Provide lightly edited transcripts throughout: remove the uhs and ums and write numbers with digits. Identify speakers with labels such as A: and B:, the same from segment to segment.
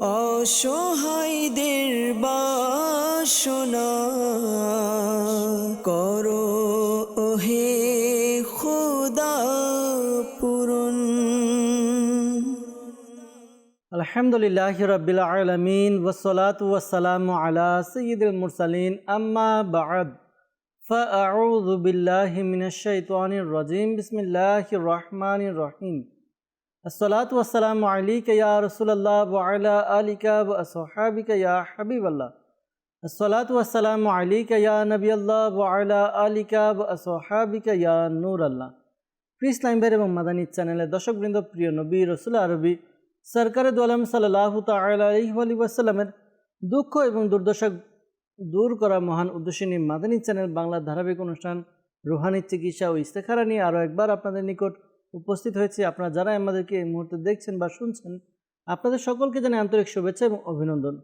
A: অসহায়দের বাসনা করো ওহে খোদা পূরণ।
B: আলহামদুলিল্লাহি রাব্বিল আলামিন ওয়াসসালাতু ওয়াসসালামু আলা সাইয়্যিদিল মুরসালিন আম্মা বা'দ ফাআউযু বিল্লাহি মিনাশ শাইতানির রাজীম বিসমিল্লাহির রহমানির রহিম। আসসালাতু ওয়াসসালামু আলাইকা ইয়া রাসূলুল্লাহ ওয়া আলা আলিকা ওয়া আসহাবিকা ইয়া হাবিবাল্লাহ। আসসালাতু ওয়াসসালামু আলাইকা ইয়া নবিয়াল্লাহ ওয়া আলা আলিকা ওয়া আসহাবিকা ইয়া নূরাল্লাহ। প্রিয় ইসলাম ভাই এবং মাদানী চ্যানেলের দর্শকবৃন্দ, প্রিয় নবী রাসূল আরবি সরকারে দু আলম সাল্লাল্লাহু তাআলা আলাইহি ওয়াসাল্লামের দুঃখ এবং দুর্দশা দূর করা মহান উদ্দেশ্যে নিয়ে মাদানী চ্যানেল বাংলার ধারাবাহিক অনুষ্ঠান রুহানি চিকিৎসা ও ইস্তেখারা নিয়ে আরও একবার আপনাদের নিকট উপস্থিত হয়েছে। আপনারা যারা আমাদেরকে এই মুহূর্তে দেখছেন বা শুনছেন, আপনাদের সকলকে জানাই আন্তরিক শুভেচ্ছা এবং অভিনন্দন।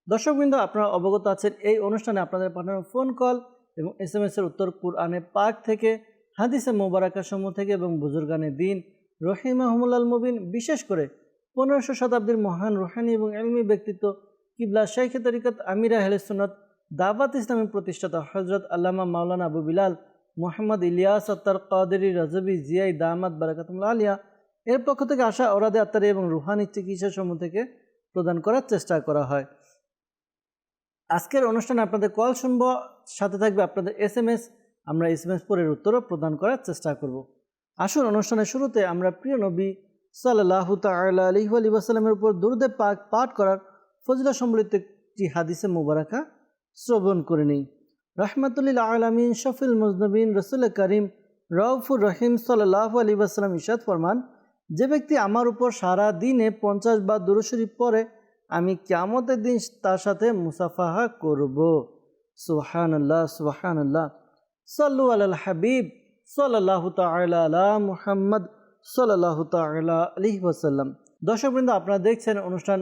B: দর্শকবৃন্দ, আপনারা অবগত আছেন এই অনুষ্ঠানে আপনাদের পাঠানো ফোন কল এবং SMS-এর উত্তর কুরআনে পাক থেকে, হাদিসে মোবারকা সমূহ থেকে এবং বুজুর্গানে দিন রহিমাহুমুল্লাল মুবিন, বিশেষ করে 1500 শতাব্দীর মহান রুহানি এবং ইলমি ব্যক্তিত্ব কিবলা শাইখে তরিকত আমির আহলে সুন্নাত দাওয়াত ইসলামের প্রতিষ্ঠাতা হযরত আল্লামা মাওলানা আবু বিলাল মোহাম্মদ ইলিয়াস আত্তার কাদেরী রাজবি জিয়াই দামাত বারাকাতুল্লাহ আলিয়া এর পক্ষ থেকে আসা ওরাদে আত্মারি এবং রুহানি চিকিৎসা সমূহ থেকে প্রদান করার চেষ্টা করা হয়। আজকের অনুষ্ঠানে আপনাদের কল শুনব, সাথে থাকবে আপনাদের SMS। আমরা SMS পরের উত্তরও প্রদান করার চেষ্টা করব। আসুন অনুষ্ঠানের শুরুতে আমরা প্রিয় নবী সাল্লাল্লাহু তাআলা আলাইহি ওয়াসাল্লামের উপর দুরূদে পাক পাঠ করার ফজিলত সম্বলিত একটি হাদিসে মুবারাকা শ্রবণ করে নিই। রাহমাতুল্লিল আলামিন শফিল মুজনবিন রসুল করিম রউফুর রহিম সাল্লাল্লাহু আলাইহি ওয়াসাল্লাম ইরশাদ ফরমান, যে ব্যক্তি আমার উপর সারা দিনে 50 বার দুরূদ শরীফ পড়ে, আমি কিয়ামতের দিন তার সাথে মুসাফাহা করব। সুবহানাল্লাহ সুবহানাল্লাহ। সাল্লু আলাল হাবিব সাল্লাল্লাহু তাআলা আলা মুহাম্মদ সাল্লাল্লাহু তাআলা আলাইহি ওয়াসাল্লাম। দর্শকবৃন্দ, আপনারা দেখছেন অনুষ্ঠান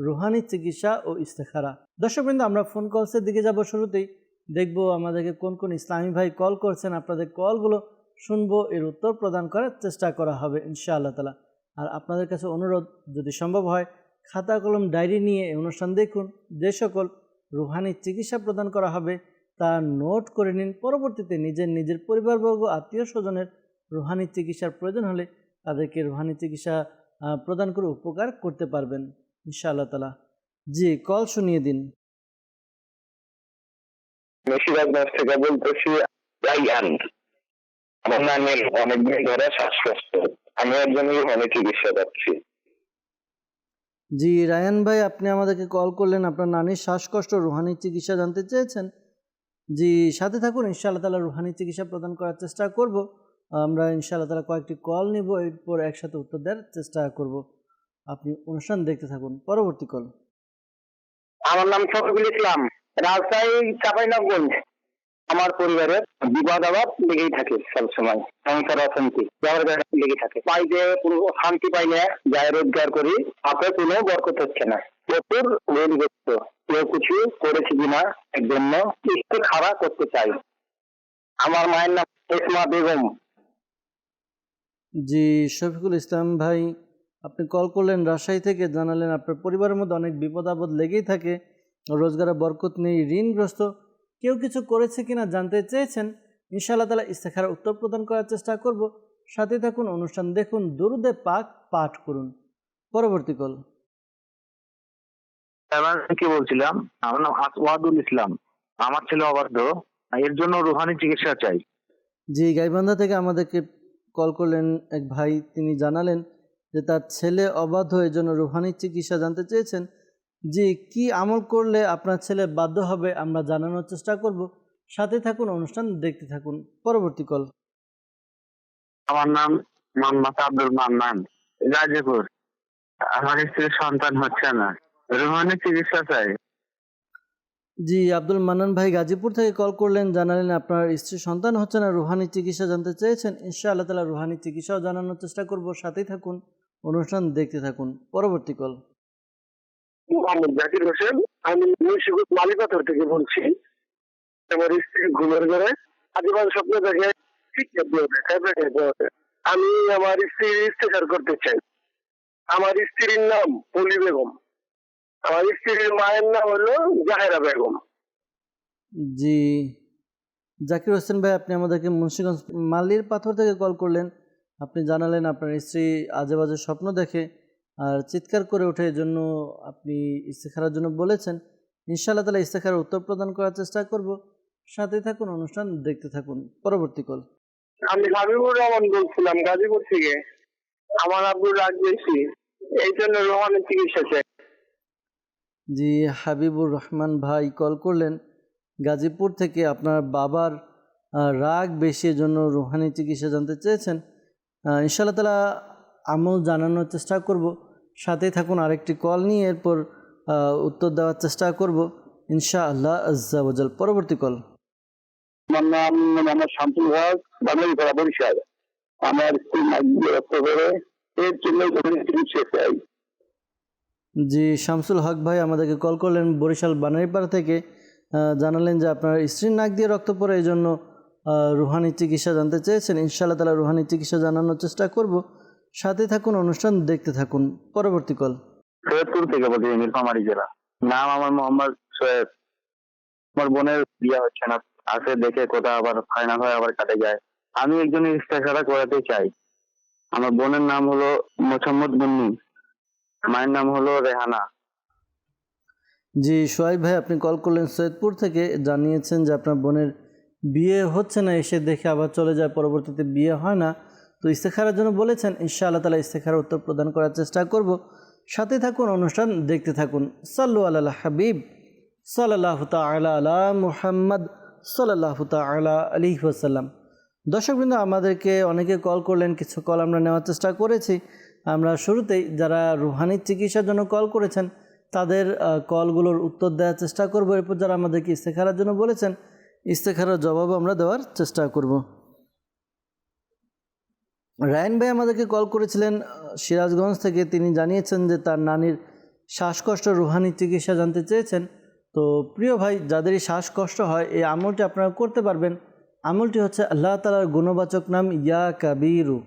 B: রুহানি চিকিৎসা ও ইস্তেখারা। দর্শকবৃন্দ, আমরা ফোন কলসের দিকে যাব। শুরুতেই দেখব আমাদেরকে কোন কোন ইসলামী ভাই কল করছেন, আপনাদের কলগুলো শুনবো, এর উত্তর প্রদান করার চেষ্টা করা হবে ইনশাআল্লাহ তাআলা। আর আপনাদের কাছে অনুরোধ, যদি সম্ভব হয় খাতা কলম ডায়েরি নিয়ে এই অনুষ্ঠান দেখুন। যে সকল রুহানি চিকিৎসা প্রদান করা হবে তা নোট করে নিন। পরবর্তীতে নিজের পরিবারবর্গ আত্মীয় স্বজনের রুহানি চিকিৎসার প্রয়োজন হলে তাদেরকে রুহানি চিকিৎসা প্রদান করে উপকার করতে পারবেন ইনশাআল্লাহ তাআলা। জি, কল শুনিয়ে দিন।
C: মুর্শিদাবাদ থেকে বলতেছি। রাইয়ান, আমার নামের অনেকদিন ধরে শ্বাসকষ্ট, আমি একজন রুহানি চিকিৎসা পাচ্ছি।
B: জি রায়ান ভাই, আপনি আমাদেরকে কল করলেন, আপনার নানির শ্বাসকষ্ট রুহানি চিকিৎসা জানতে চেয়েছেন। জি, সাথে থাকুন, ইনশাআল্লাহ তাআলা রুহানি চিকিৎসা প্রদান করার চেষ্টা করব। আমরা ইনশাআল্লাহ তাআলা কয়েকটি কল নিব, এরপর একসাথে উত্তর দেওয়ার চেষ্টা করব। আপনি অনুষ্ঠান দেখতে থাকুন। পরবর্তী কল।
C: আমার নাম শফিকুল ইসলাম, রাজশাহী চাঁপাইনবাবগঞ্জ। আমার পরিবারের বিবাদ আবাদ লেগেই থাকে, সবসময় সংসার অশান্তি লেগে থাকে। পাইতে কোনো শান্তি পাই না, যাই রোজগার করি হাতে কোনো বরকত হচ্ছে না। প্রচুর ঋণগ্রস্ত, কেউ কিছু করেছি কিনা এর জন্য ইস্তেখারা করতে চাই। আমার মায়ের নাম ইসমা বেগম।
B: জি শফিকুল ইসলাম ভাই, আপনি কল করলেন রাজশাহী থেকে, জানালেন আপনার পরিবারের মধ্যে অনেক বিপদ আপদ লেগেই থাকে, রোজগারে বরকত নেই, ঋণগ্রস্ত, কেউ কিছু করেছে কিনা জানতে চেয়েছেন। ইনশাআল্লাহ তাআলা ইস্তেখারার উত্তর প্রদান করার চেষ্টা করব। সাথে থাকুন, অনুষ্ঠান দেখুন, দুরূদে পাক পাঠ করুন। পরবর্তী কল।
D: কি বলছিলাম, আমার নাম আসওয়াদুল ইসলাম। আমার ছেলে অবাধ্য, এর জন্য রুহানি চিকিৎসা চাই।
B: জি, গাইবান্ধা থেকে আমাদেরকে কল করলেন এক ভাই, তিনি জানালেন যে তার ছেলে অবাধ্য, এর জন্য রুহানি চিকিৎসা জানতে চেয়েছেন। জি, কি আমল করলে আপনার ছেলে বাধ্য হবে আমরা জানানোর চেষ্টা করব। সাথে থাকুন, অনুষ্ঠান দেখতে থাকুন। পরবর্তী কল।
D: আমার নাম মোহাম্মদ আব্দুল মান্নান, গাজীপুর। আমার স্ত্রীর সন্তান হচ্ছে না, রুহানি চিকিৎসা চাই।
B: জি, আব্দুল মান্নান ভাই গাজীপুর থেকে কল করলেন, জানালেন আপনার স্ত্রীর সন্তান হচ্ছে না, রুহানি চিকিৎসা জানতে চেয়েছেন। ইনশাআল্লাহ তাআলা রুহানি চিকিৎসাও জানানোর চেষ্টা করব। সাথেই থাকুন, অনুষ্ঠান দেখতে থাকুন। পরবর্তী কল।
C: মোহাম্মদ জাকির হোসেন, আমি মুন্সিগঞ্জ মালিবাজার থেকে বলছি। আমার স্ত্রী ঘুমের ঘরে আজীবন স্বপ্ন দেখে আমি আমার স্ত্রীর ইস্তেখার করতে চাই। আমার স্ত্রীর নাম পলি বেগম। আমার স্ত্রীর মায়ের নাম হলো জাহেরা বেগম।
B: জি, জাকির হোসেন ভাই, আপনি আমাদেরকে মুন্সিগঞ্জ মালির পাথর থেকে কল করলেন। আপনি জানালেন আপনার স্ত্রী আজে বাজে স্বপ্ন দেখে আর চিৎকার করে ওঠে, এই জন্য আপনি ইস্তেখারার জন্য বলেছেন। ইনশাআল্লাহ তাআলা ইস্তেখারার উত্তর প্রদান করার চেষ্টা করব। সাথে থাকুন, অনুষ্ঠান দেখতে থাকুন। পরবর্তী কল।
C: আমি হাবিবুর রহমান বলছিলাম গাজীপুর থেকে। আমার আব্বুর রাগ বেশি, এই জন্য রোহানের চিকিৎসা চাই।
B: জি, হাবিবুর রহমান ভাই কল করলেন গাজীপুর থেকে। আপনার বাবার রাগ বেশি, জন্য রুহানি চিকিৎসা জানতে চেয়েছেন। ইনশাআল্লাহ তাআলা আমল জানানোর চেষ্টা করব। সাথেই থাকুন, আরেকটি কল নিয়ে এরপর উত্তর দেওয়ার চেষ্টা করব ইনশাআল্লাহ আজ্জা ওয়াজাল। পরবর্তী কল।
C: আমার নাম মোহাম্মদ শামসুল হক, বাঙালিপাড়া, বরিশাল। আমার স্ত্রী নাক দিয়ে রক্ত বের হয়, এর জন্য চিকিৎসা চাই।
B: জি, শামসুল হক ভাই আমাদেরকে কল করলেন বরিশাল বানারীপাড়া থেকে। জানালেন যে আপনার স্ত্রীর নাক দিয়ে রক্ত পড়ে, এই জন্য রুহানি চিকিৎসা জানতে চেয়েছেন। ইনশাআল্লাহ তাআলা রুহানি চিকিৎসা জানানোর চেষ্টা করব। সাথে থাকুন, অনুষ্ঠান দেখতে থাকুন। পরবর্তী কল।
C: সৈয়দপুর থেকে বলছি, নীলফামারী জেলা। নাম আমার মোহাম্মদ সৈয়দ। আমার বোনের বিয়ে হচ্ছে না, আসে দেখে কোথাও আবার ফাইনাল হয় আবার কাটে যায়। আমি একজনের ইস্তেখারা করাতে চাই। আমার বোনের নাম হলো মোহাম্মদ মুন্নি, মায়ের নাম হলো রেহানা।
B: জি, সোহাইব ভাই আপনি কল করলেন সৈয়দপুর থেকে, জানিয়েছেন যে আপনার বোনের বিয়ে হচ্ছে না, এসে দেখে আবার চলে যায়, পরবর্তীতে বিয়ে হয় না। তো ইস্তেখারার জন্য বলেছেন। ইনশাআল্লাহ তাআলা ইস্তেখারার উত্তর প্রদান করার চেষ্টা করব। সাথে থাকুন, অনুষ্ঠান দেখতে থাকুন। সাল্লু আলাল হাবিব সাল্লাল্লাহু তাআলা আলা মুহাম্মদ সাল্লাল্লাহু তাআলা আলাইহি ওয়াসাল্লাম। দর্শকবৃন্দ, আমাদেরকে অনেকে কল করলেন, কিছু কল আমরা নেওয়ার চেষ্টা করেছি। আমরা শুরুতেই যারা রুহানি চিকিৎসার জন্য কল করেছেন তাদের কলগুলোর উত্তর দেওয়ার চেষ্টা করব। এরপর যারা আমাদেরকে ইস্তেখারার জন্য বলেছেন, ইস্তেখারার জবাব আমরা দেওয়ার চেষ্টা করব। রায়ন ভাই আমাদেরকে কল করেছিলেন সিরাজগঞ্জ থেকে। তিনি জানিয়েছেন যে তার নানির শ্বাসকষ্ট, রুহানি চিকিৎসা জানতে চেয়েছেন। তো প্রিয় ভাই, যাদেরই শ্বাসকষ্ট হয় এই আমলটি আপনারা করতে পারবেন। আমলটি হচ্ছে আল্লাহ তাআলার গুণবাচক নাম ইয়া কাবীরু,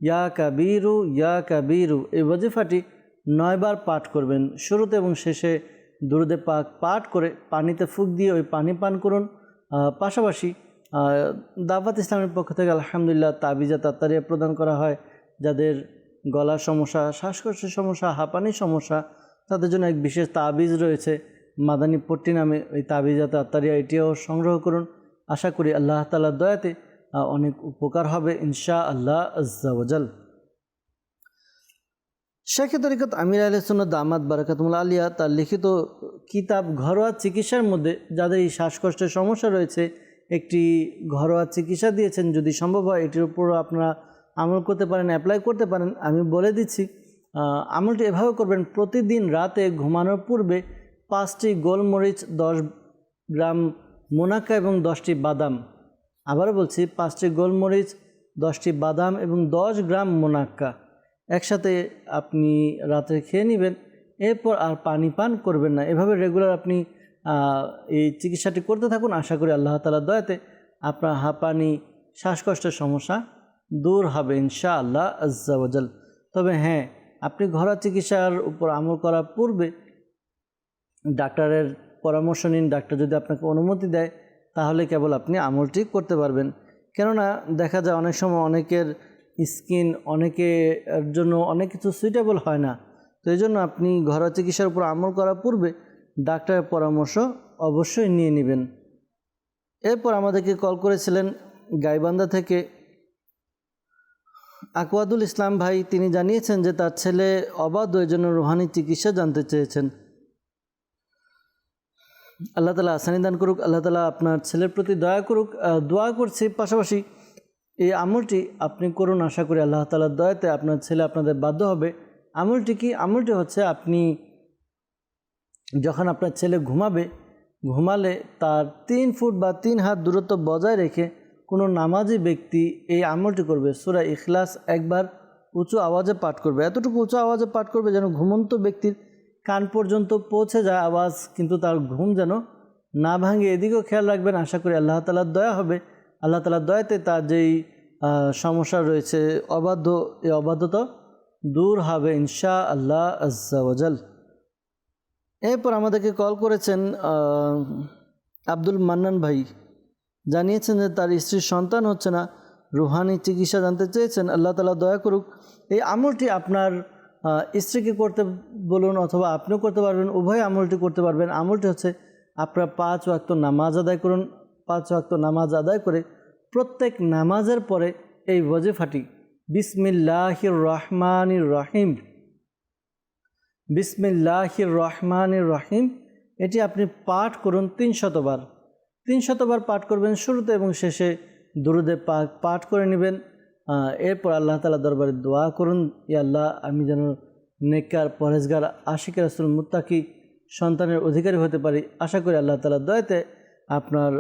B: ইয়া কাবীরু, ইয়া কাবীরু। এই ওয়াজিফাটি 9 বার পাঠ করবেন। শুরুতে এবং শেষে দুরুদে পাক পাঠ করে পানিতে ফুঁক দিয়ে ওই পানি পান করুন। পাশাপাশি দাওয়াত ইসলামের পক্ষ থেকে আলহামদুলিল্লাহ তাবিজা তাত্তারিয়া প্রদান করা হয়। যাদের গলার সমস্যা, শ্বাসকষ্টের সমস্যা, হাঁপানির সমস্যা, তাদের জন্য এক বিশেষ তাবিজ রয়েছে মাদানী পট্টি নামে। ওই তাবিজা তাত্তারিয়া এটিও সংগ্রহ করুন। আশা করি আল্লাহ তাআলার দয়াতে অনেক উপকার হবে ইনশাআল্লাহ আজ্জা ওয়াজাল। শেখ তরিকত আমির আহলে সুন্নাত দামাত বারাকাতুহুল আলিয়া তার লিখিত কিতাব ঘরোয়া চিকিৎসার মধ্যে যাদের এই শ্বাসকষ্টের সমস্যা রয়েছে একটি ঘরোয়া চিকিৎসা দিয়েছেন। যদি সম্ভব হয় এটির উপর আপনারা আমল করতে পারেন, অ্যাপ্লাই করতে পারেন। আমি বলে দিচ্ছি, আমলটি এভাবে করবেন। প্রতিদিন রাতে ঘুমানোর পূর্বে 5টি গোলমরিচ, 10 গ্রাম মোনাক্কা এবং 10টি বাদাম। আবারও বলছি, 5টি গোলমরিচ, 10টি বাদাম এবং 10 গ্রাম মোনাক্কা একসাথে আপনি রাতে খেয়ে নেবেন। এরপর আর পানি পান করবেন না। এভাবে রেগুলার আপনি এই চিকিৎসাটি করতে থাকুন। আশা করি আল্লাহ তাআলার দয়াতে আপনার হাঁপানি, শ্বাসকষ্টের সমস্যা দূর হবে ইনশাআল্লাহ আজ্জা ওয়াজাল। তবে হ্যাঁ, আপনি ঘরোয়া চিকিৎসার উপর আমল করার পূর্বে ডাক্তারের পরামর্শ নিন। ডাক্তার যদি আপনাকে অনুমতি দেয় তাহলে কেবল আপনি আমলটি করতে পারবেন। কেননা দেখা যায় অনেক সময় অনেকের স্কিন অনেকের জন্য অনেক কিছু সুইটেবল হয় না। তো এই জন্য আপনি ঘরোয়া চিকিৎসার উপর আমল করার পূর্বে ডাক্তারের পরামর্শ অবশ্যই নিয়ে নেবেন। এরপর আমাদেরকে কল করেছিলেন গাইবান্ধা থেকে আকওয়াদুল ইসলাম ভাই। তিনি জানিয়েছেন যে তার ছেলে অবাধ্য, এর জন্য রুহানি চিকিৎসা জানতে চেয়েছেন। আল্লাহ তাআলা আসানি দান করুক, আল্লাহ তাআলা আপনার ছেলের প্রতি দয়া করুক, দোয়া করছি। পাশাপাশি এই আমলটি আপনি করুন। আশা করি আল্লাহ তাআলার দয়াতে আপনার ছেলে আপনাদের বাধ্য হবে। আমলটি কি? আমলটি হচ্ছে আপনি যখন আপনার ছেলে ঘুমালে তার 3 ফুট বা 3 হাত দূরত্ব বজায় রেখে কোনো নামাজি ব্যক্তি এই আমলটি করবে। সূরা ইখলাস একবার উঁচু আওয়াজে পাঠ করবে। এতটুকু উঁচু আওয়াজে পাঠ করবে যেন ঘুমন্ত ব্যক্তির কান পর্যন্ত পৌঁছে যায় আওয়াজ, কিন্তু তার ঘুম যেন না ভাঙে। এদিকেও খেয়াল রাখবেন। আশা করি আল্লাহ তাআলার দয়া হবে। আল্লাহ তাআলার দয়াতে তার যেই সমস্যা রয়েছে অবাধ্য, এই অবাধ্যতা দূর হবে ইনশাআল্লাহ আজ্জা ওয়াজাল। এরপর আমাদেরকে কল করেছেন আব্দুল মান্নান ভাই, জানিয়েছেন যে তার স্ত্রীর সন্তান হচ্ছে না, রুহানি চিকিৎসা জানতে চেয়েছেন। আল্লাহ তাআলা দয়া করুক। এই আমলটি আপনার স্ত্রীকে করতে বলুন অথবা আপনিও করতে পারবেন, উভয় আমলটি করতে পারবেন। আমলটি হচ্ছে আপনারা 5 ওয়াক্ত নামাজ আদায় করুন। 5 ওয়াক্ত নামাজ আদায় করে প্রত্যেক নামাজের পরে এই ওয়াজিফাটি বিসমিল্লাহির রহমানির রহিম, বিসমিল্লাহির রহমানির রহিম, এটি আপনি পাঠ করুন 300 বার। 300 বার পাঠ করবেন, শুরুতে এবং শেষে দুরুদে পাক পাঠ করে নেবেন। এরপর আল্লাহ তাআলা দরবারে দোয়া করুন, ইয়া আল্লাহ, আমি যেন নেককার, পরহেজগার, আশিক রাসূল, মুত্তাকি সন্তানের অধিকারী হতে পারি। আশা করি আল্লাহ তাআলার দয়াতে আপনার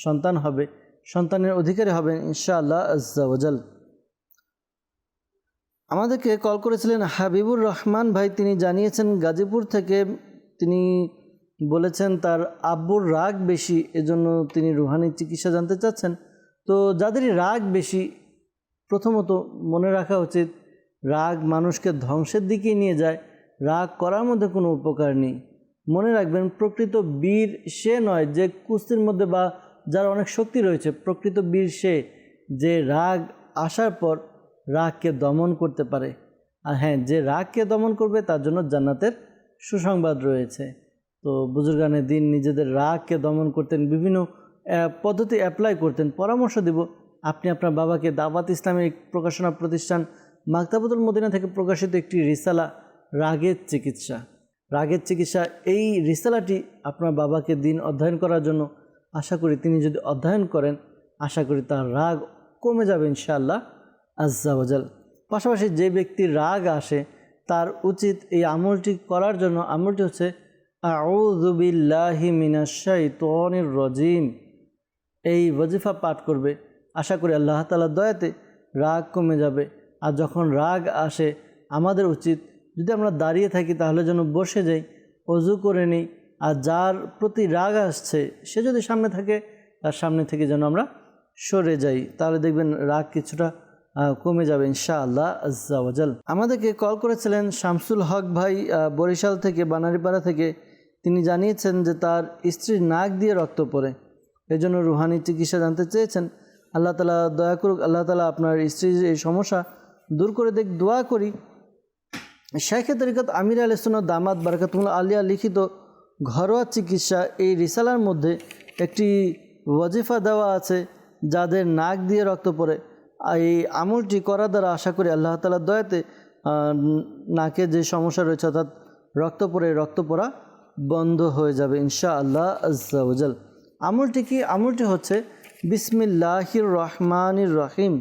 B: সন্তান হবে, সন্তানের অধিকারী হবেন ইনশাআল্লাহ আজ্জা ওয়াজাল। আমাদেরকে কল করেছিলেন হাবিবুর রহমান ভাই, তিনি জানিয়েছেন গাজীপুর থেকে। তিনি বলেছেন তার আব্বুর রাগ বেশি, এজন্য তিনি রুহানি চিকিৎসা জানতে চাচ্ছেন। তো যাদেরই রাগ বেশি, প্রথমত মনে রাখা উচিত রাগ মানুষকে ধ্বংসের দিকে নিয়ে যায়, রাগ করার মধ্যে কোনো উপকার নেই। মনে রাখবেন প্রকৃত বীর সে নয় যে কুস্তির মধ্যে বা যার অনেক শক্তি রয়েছে, প্রকৃত বীর সে যে রাগ আসার পর রাগকে দমন করতে পারে। আর হ্যাঁ, যে রাগকে দমন করবে তার জন্য জান্নাতের সুসংবাদ রয়েছে। তো বুজুর্গানে দিন নিজেদের রাগকে দমন করতেন, বিভিন্ন পদ্ধতি অ্যাপ্লাই করতেন। পরামর্শ দেব, আপনি আপনার বাবাকে দাওয়াত ইসলামিক প্রকাশনা প্রতিষ্ঠান মাকতাবাতুল মদিনা থেকে প্রকাশিত একটি রিসালা রাগের চিকিৎসা, রাগের চিকিৎসা, এই রিসালাটি আপনার বাবাকে দিন অধ্যয়ন করার জন্য, আশা করি তিনি যদি অধ্যয়ন করেন, আশা করি তার রাগ কমে যাবে ইনশাআল্লাহ আজ্জা ওয়াজাল। পাশাপাশি যে ব্যক্তির রাগ আসে তার উচিত এই আমলটি করার জন্য, আমলটি হচ্ছে আউযু বিল্লাহি মিনাশ শাইতানির রাজিম, এই ওয়াজিফা পাঠ করবে। আশা করি আল্লাহ তাআলার দয়াতে রাগ কমে যাবে। আর যখন রাগ আসে আমাদের উচিত, যদি আমরা দাঁড়িয়ে থাকি তাহলে যেন বসে যাই, অজু করে নিই। আর যার প্রতি রাগ আসছে সে যদি সামনে থাকে, তার সামনে থেকে যেন আমরা সরে যাই, তাহলে দেখবেন রাগ কিছুটা কমে যাবে ইনশাআল্লাহ আজ্জা ওয়াজাল। আমাদেরকে কল করেছিলেন শামসুল হক ভাই বরিশাল থেকে, বানারীপাড়া থেকে। তিনি জানিয়েছেন যে তার স্ত্রীর নাক দিয়ে রক্ত পড়ে, এজন্য রুহানি চিকিৎসা জানতে চেয়েছেন। আল্লাহ তাআলা দয়া করুক, আল্লাহ তাআলা আপনার স্ত্রীর এই সমস্যা দূর করে দেখ, দোয়া করি। শাইখে তরিকত আমির আহলে সুন্নাত দামাত বারাকাতুহুল আলিয়া লিখিত ঘরোয়া চিকিৎসা, এই রিসালার মধ্যে একটি ওয়াজিফা দেওয়া আছে। যাদের নাক দিয়ে রক্ত পড়ে, এই আমলটি করার দ্বারা আশা করি আল্লাহ তাআলার দয়াতে নাকে যে সমস্যা রয়েছে, অর্থাৎ রক্ত পড়ে, রক্ত পড়া বন্ধ হয়ে যাবে ইনশাআল্লাহ আজ্জা ওয়াজাল। আমলটি কি? আমলটি হচ্ছে বিসমিল্লাহির রহমানির রহিম,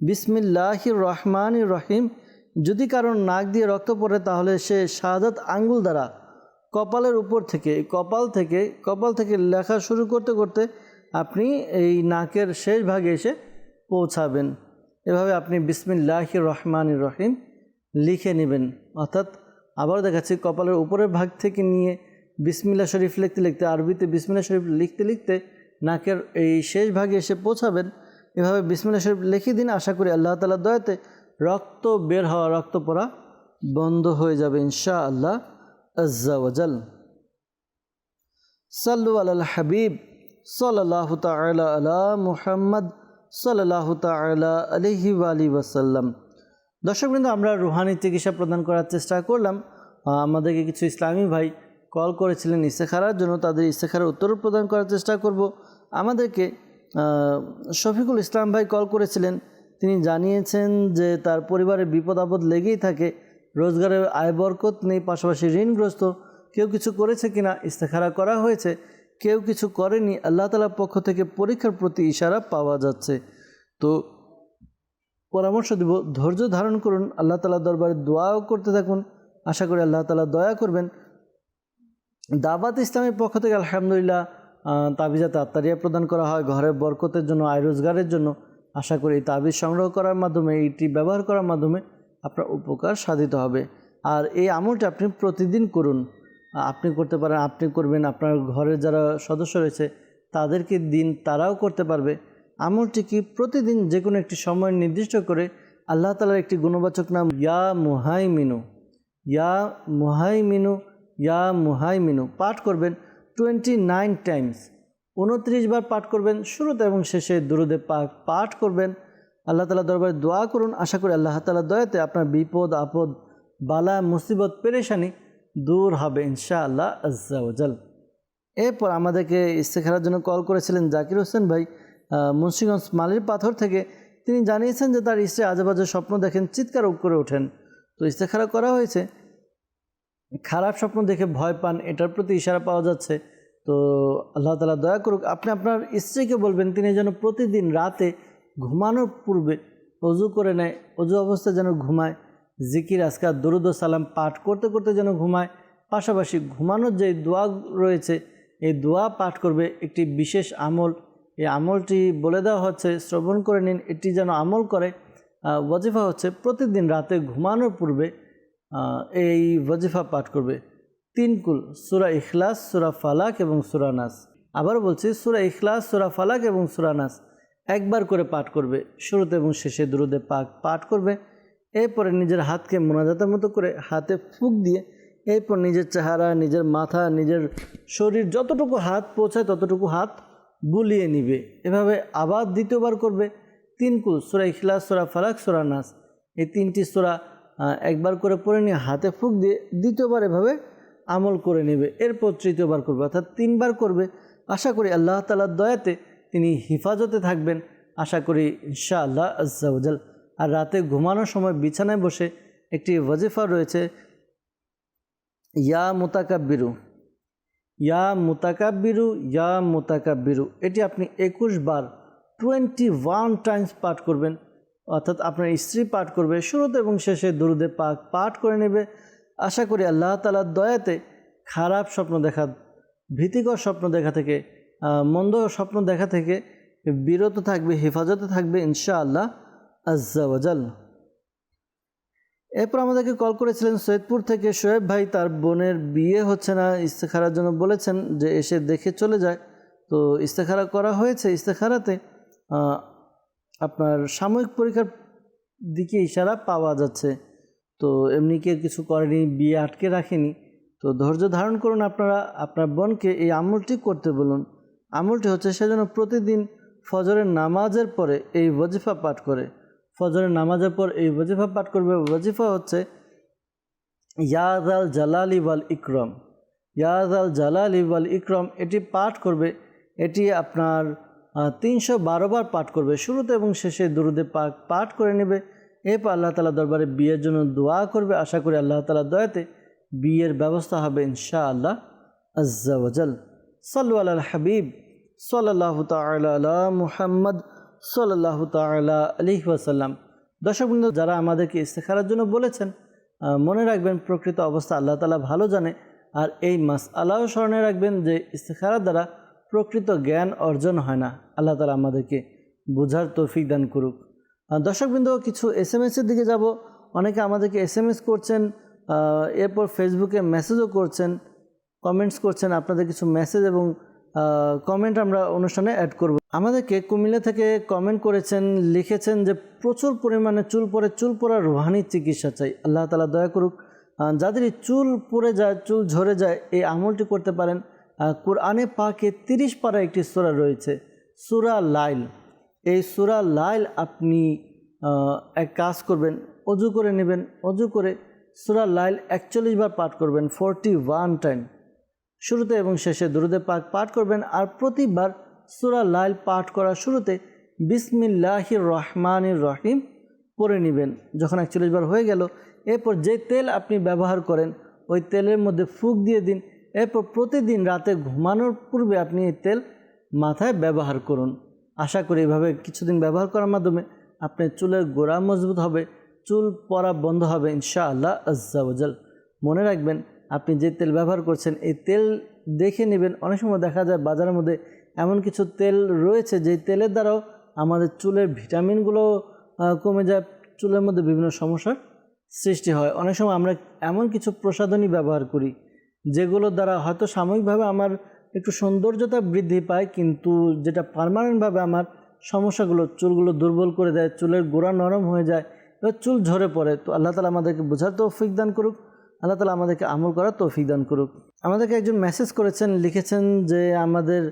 B: বিসমিল্লাহির রহমানির রহিম। যদি কারণ নাক দিয়ে রক্ত পড়ে তাহলে সে শাহাদাত আঙ্গুল দ্বারা কপালের উপর থেকে, কপাল থেকে লেখা শুরু করতে করতে আপনি এই নাকের শেষ ভাগে এসে পৌঁছাবেন। এভাবে আপনি বিসমিল্লাহির রহমানির রহিম লিখে নেবেন। অর্থাৎ আবার দেখাচ্ছি, কপালের উপরের ভাগ থেকে নিয়ে বিসমিল্লাহ শরীফ লিখতে লিখতে, আরবিতে বিসমিল্লাহ শরীফ লিখতে লিখতে নাকের এই শেষ ভাগে এসে পৌঁছাবেন। এভাবে বিসমিল্লাহ শরীফ লিখে দিন। আশা করি আল্লাহ তাআলার দয়াতে রক্ত বের হওয়া, রক্ত পড়া বন্ধ হয়ে যাবে ইনশাআল্লাহ আজ্জা ওয়াজাল। সাল্লু আলাল হাবিব সাল্লাল্লাহু তাআলা আলা মুহাম্মদ সাল্লাল্লাহু তাআলা আলাইহি ওয়া আলিহি ওয়াসাল্লাম। দর্শকবৃন্দ, আমরা রুহানি চিকিৎসা প্রদান করার চেষ্টা করলাম। আমাদেরকে কিছু ইসলামী ভাই কল করেছিলেন ইস্তেখারার জন্য, তাদের ইস্তেখারার উত্তর প্রদান করার চেষ্টা করব। আমাদেরকে শফিকুল ইসলাম ভাই কল করেছিলেন। তিনি জানিয়েছেন যে তার পরিবারে বিপদ আপদ লেগেই থাকে, রোজগারের আয় বরকত নেই, পাশাপাশি ঋণগ্রস্ত। কেউ কিছু করেছে কিনা ইস্তেখারা করা হয়েছে, কেউ কিছু করেনি। আল্লাহ তাআলার পক্ষ থেকে পরীক্ষার প্রতি ইশারা পাওয়া যাচ্ছে। তো পরামর্শ দিব, ধৈর্য ধারণ করুন, আল্লাহ তাআলার দরবারে দোয়াও করতে থাকুন। আশা করি আল্লাহ তাআলা দয়া করবেন। দাওয়াত ইসলামের পক্ষ থেকে আলহামদুলিল্লাহ তাবিজাত আত্তারিয়া প্রদান করা হয় ঘরের বরকতের জন্য, আয় রোজগারের জন্য। আশা করি এই তাবিজ সংগ্রহ করার মাধ্যমে, এইটি ব্যবহার করার মাধ্যমে আপনার উপকার সাধিত হবে। আর এই আমলটা আপনি প্রতিদিন করুন। আপনি করতে পারেন, আপনি করবেন, আপনার ঘরের যারা সদস্য রয়েছে তাদেরকে দিন, তারাও করতে পারবে। আমলটি কি? প্রতিদিন যে কোনো একটি সময় নির্দিষ্ট করে আল্লাহ তাআলার একটি গুণবাচক নাম ইয়া মুহাইমিনু, ইয়া মুহাইমিনু, ইয়া মুহাইমিনু পাঠ করবেন 29 টাইমস, 29 বার পাঠ করবেন। শুরুতে এবং শেষে দুরুদে পাক পাঠ করবেন। আল্লাহ তাআলা দরবারে দোয়া করুন, আশা করি আল্লাহ তাআলার দয়াতে আপনার বিপদ আপদ বালা মুসিবত পেরেশানি দূর হবে ইনশাআল্লাহ আজ্জা ওয়াজাল। এরপর আমাদেরকে ইস্তেখারার জন্য কল করেছিলেন জাকির হোসেন ভাই মুন্সিগঞ্জ মালির পাথর থেকে। তিনি জানিয়েছেন যে তার স্ত্রী আজেবাজে স্বপ্ন দেখেন, চিৎকার করে ওঠেন। তো ইস্তেখারা করা হয়েছে, খারাপ স্বপ্ন দেখে ভয় পান, এটার প্রতি ইশারা পাওয়া যাচ্ছে। তো আল্লাহ তাআলা দয়া করুক, আপনি আপনার স্ত্রীকে বলবেন তিনি যেন প্রতিদিন রাতে ঘুমানোর পূর্বে অজু করে নেয়, অজু অবস্থায় যেন ঘুমায়, জিকির আজকার দরুদ ও সালাম পাঠ করতে করতে যেন ঘুমায়। পাশাপাশি ঘুমানোর যে দোয়া রয়েছে এই দোয়া পাঠ করবে। একটি বিশেষ আমল, এই আমলটি বলে দেওয়া হচ্ছে, শ্রবণ করে নিন, এটি যেন আমল করে। ওয়াজিফা হচ্ছে প্রতিদিন রাতে ঘুমানোর পূর্বে এই ওয়াজিফা পাঠ করবে 3 কুল, সূরা ইখলাস, সূরা ফালাক এবং সূরা নাস। আবারও বলছি, সূরা ইখলাস, সূরা ফালাক এবং সূরা নাস একবার করে পাঠ করবে। শুরুতে এবং শেষে দুরুদে পাক পাঠ করবে। এরপরে নিজের হাতকে মোনাজাতের মতো করে হাতে ফুঁক দিয়ে এরপর নিজের চেহারা, নিজের মাথা, নিজের শরীর যতটুকু হাত পৌঁছায় ততটুকু হাত বুলিয়ে নিবে। এভাবে আবার দ্বিতীয়বার করবে 3 কুল, সূরা ইখলাস, সূরা ফালাক, সূরা নাস, এই 3টি সূরা একবার করে পড়ে নিয়ে হাতে ফুঁক দিয়ে দ্বিতীয়বার এভাবে আমল করে নেবে। এরপর তৃতীয়বার করবে, অর্থাৎ 3 বার করবে। আশা করি আল্লাহ তাআলার দয়াতে তিনি হিফাজতে থাকবেন, আশা করি ইনশাআল্লাহ আজ্জা ওয়াজাল। আর রাতে ঘুমানোর সময় বিছানায় বসে একটি ওয়াজিফা রয়েছে, ইয়া মুতাকাব্বিরু, ইয়া মুতাকাব্বিরু, ইয়া মুতাকাব্বিরু। এটি আপনি 21 বার 21 টাইমস পাঠ করবেন, অর্থাৎ আপনার স্ত্রী পাঠ করবে। শুরুতে এবং শেষে দুরুদে পাক পাঠ করে নেবে। আশা করি আল্লাহ তাআলার দয়াতে খারাপ স্বপ্ন দেখা, ভীতিকর স্বপ্ন দেখা থেকে, মন্দ স্বপ্ন দেখা থেকে বিরত থাকবে, হেফাজতে থাকবে ইনশাআল্লাহ আজ্জা ওয়াজাল। এরপর আমাদেরকে কল করেছিলেন সৈয়দপুর থেকে শোয়েব ভাই, তার বোনের বিয়ে হচ্ছে না, ইস্তেখারার জন্য বলেছেন যে এসে দেখে চলে যায়। তো ইস্তেখারা করা হয়েছে, ইস্তেখারাতে আপনার সাময়িক পরীক্ষার দিকে ইশারা পাওয়া যাচ্ছে। তো এমনি কি কিছু করেনি, বিয়ে আটকে রাখেনি। তো ধৈর্য ধারণ করুন আপনারা, আপনার বোনকে এই আমলটি করতে বলুন। আমলটি হচ্ছে সে যেন প্রতিদিন ফজরের নামাজের পরে এই ওয়াজিফা পাঠ করে। ফজরের নামাজের পর এই ওয়াজিফা পাঠ করবে। ওয়াজিফা হচ্ছে ইয়া যাল জালালি ওয়াল ইকরাম, ইয়া যাল জালালি ওয়াল ইকরাম। এটি পাঠ করবে, এটি আপনার 312 বার পাঠ করবে। শুরুতে এবং শেষে দুরুদে পাক পাঠ করে নেবে। এরপর আল্লাহ তাআলা দরবারে বিয়ের জন্য দোয়া করবে। আশা করি আল্লাহ তাআলার দয়াতে বিয়ের ব্যবস্থা হবে ইনশাআল্লাহ আজ্জা ওয়াজাল। সাল্লু আলাল হাবিব সাল্লাল্লাহু তাআলা আলা মুহাম্মদ সাল্লাল্লাহু তাআলা আলাইহি ওয়াসাল্লাম। দর্শকবৃন্দ, যারা আমাদেরকে ইস্তেখারার জন্য বলেছেন, মনে রাখবেন প্রকৃত অবস্থা আল্লাহ তাআলা ভালো জানে। আর এই মাসআলাও স্মরণে রাখবেন যে ইস্তেখারার দ্বারা প্রকৃত জ্ঞান অর্জন হয় না। আল্লাহ তাআলা আমাদেরকে বোঝার তৌফিক দান করুক। দর্শকবৃন্দ, কিছু এসএমএসের দিকে যাব। অনেকে আমাদেরকে এসএমএস করছেন, এরপর ফেসবুকে মেসেজও করছেন, কমেন্টস করছেন। আপনাদের কিছু মেসেজ এবং কমেন্ট আমরা অনুষ্ঠানে অ্যাড করব। আমাদেরকে কুমিল্লা থেকে কমেন্ট করেছেন, লিখেছেন যে প্রচুর পরিমাণে চুল পড়ে, চুল পড়া রুহানি চিকিৎসা চাই। আল্লাহ তাআলা দয়া করুক। যাদেরই চুল পড়ে যায়, চুল ঝরে যায়, এই আমলটি করতে পারেন। কোরআনে পাকে 30 পারা একটি সূরা রয়েছে, সূরা লাইল। এই সূরা লাইল আপনি এক কাজ করবেন, অজু করে নেবেন, অজু করে সূরা লাইল 41 বার পাঠ করবেন, 41 টাইম। শুরুতে এবং শেষে দুরুদে পাক পাঠ করবেন। আর প্রতিবার সূরা লাইল পাঠ করার শুরুতে বিসমিল্লাহির রহমানির রহিম পড়ে নেবেন। যখন 41 বার হয়ে গেল, এরপর যে তেল আপনি ব্যবহার করেন ওই তেলের মধ্যে ফুঁক দিয়ে দিন। এরপর প্রতিদিন রাতে ঘুমানোর পূর্বে আপনি এই তেল মাথায় ব্যবহার করুন। আশা করি এভাবে কিছুদিন ব্যবহার করার মাধ্যমে আপনার চুলের গোড়া মজবুত হবে, চুল পড়া বন্ধ হবে ইনশাআল্লাহ আজ্জা ওয়াজাল। মনে রাখবেন, আপনি যে তেল ব্যবহার করছেন এই তেল দেখে নেবেন। অনেক সময় দেখা যায় বাজারের মধ্যে এমন কিছু তেল রয়েছে যে তেলের দ্বারাও আমাদের চুলের ভিটামিনগুলো কমে যায়, চুলের মধ্যে বিভিন্ন সমস্যার সৃষ্টি হয়। অনেক সময় আমরা এমন কিছু প্রসাধনী ব্যবহার করি যেগুলোর দ্বারা হয়তো সাময়িকভাবে আমার একটু সৌন্দর্যতা বৃদ্ধি পায়, কিন্তু যেটা পার্মানেন্টভাবে আমার সমস্যাগুলো, চুলগুলো দুর্বল করে দেয়, চুলের গোড়া নরম হয়ে যায়, এবার চুল ঝরে পড়ে। তো আল্লাহ তাআলা আমাদেরকে বোঝার তৌফিক দান করুক। আল্লাহ তাআলা আমাদেরকে আমল করার তৌফিক দান করুক। আমাদেরকে একজন মেসেজ করেছেন, লিখেছেন যে আমাদের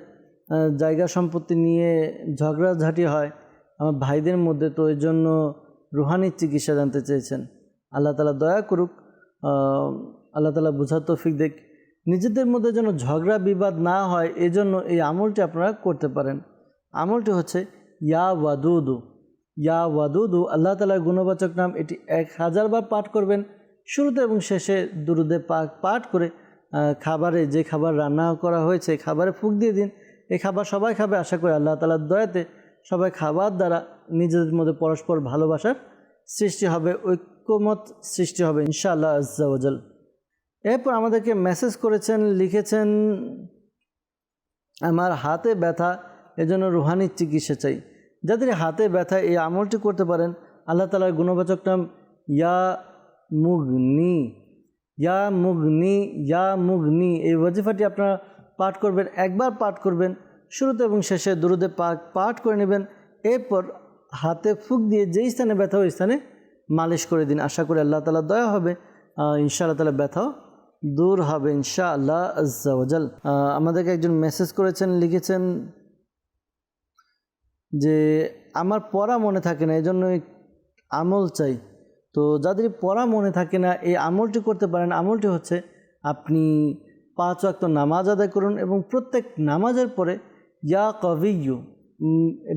B: জায়গা সম্পত্তি নিয়ে ঝগড়াঝাটি হয় আমার ভাইদের মধ্যে, তো এর জন্য রুহানি চিকিৎসা জানতে চেয়েছেন। আল্লাহ তাআলা দয়া করুক, আল্লাহ তাআলা বোঝার তৌফিক দেখ। নিজেদের মধ্যে যেন ঝগড়া বিবাদ না হয় এজন্য এই আমলটি আপনারা করতে পারেন। আমলটি হচ্ছে ইয়া ওয়াদুদু। ইয়া ওয়াদুদু আল্লাহ তাআলার গুণবাচক নাম, এটি 1000 বার পাঠ করবেন। শুরুতে এবং শেষে দুরুদে পাক পাঠ করে খাবারে, যে খাবার রান্না করা হয়েছে খাবারে ফুঁক দিয়ে দিন। এই খাবার সবাই খাবে, আশা করি আল্লাহ তাআলার দয়াতে সবাই খাবার দ্বারা নিজেদের মধ্যে পরস্পর ভালোবাসার সৃষ্টি হবে, ঐক্যমত সৃষ্টি হবে ইনশাআল্লাহ আজ্জা ওয়াজাল। এরপর আমাদেরকে মেসেজ করেছেন, লিখেছেন আমার হাতে ব্যথা, এজন্য রুহানি চিকিৎসা চাই। যাদের হাতে ব্যথা এই আমলটি করতে পারেন। আল্লাহ তাআলার গুণবাচক নাম ইয়া মুগনি। ইয়া মুগনি, ইয়া মুগনি, এই ওয়াজিফাটি আপনারা পাঠ করবেন। একবার পাঠ করবেন, শুরুতে এবং শেষে দুরুদে পাক পাঠ করে নেবেন। এরপর হাতে ফুঁক দিয়ে যেই স্থানে ব্যথা ওই স্থানে মালিশ করে দিন। আশা করি আল্লাহ তাআলা দয়া হবে, ইনশাআল্লাহ তাআলা ব্যথাও দূর হবে ইনশাআল্লাহ আজ্জা ওয়াজাল। আমাদেরকে একজন মেসেজ করেছেন, লিখেছেন যে আমার পড়া মনে থাকে না, এজন্য আমল চাই। তো যাদের পড়া মনে থাকে না এই আমলটি করতে পারেন। আমলটি হচ্ছে আপনি 5 ওয়াক্ত নামাজ আদায় করুন এবং প্রত্যেক নামাজের পরে ইয়া কবিয়্যু,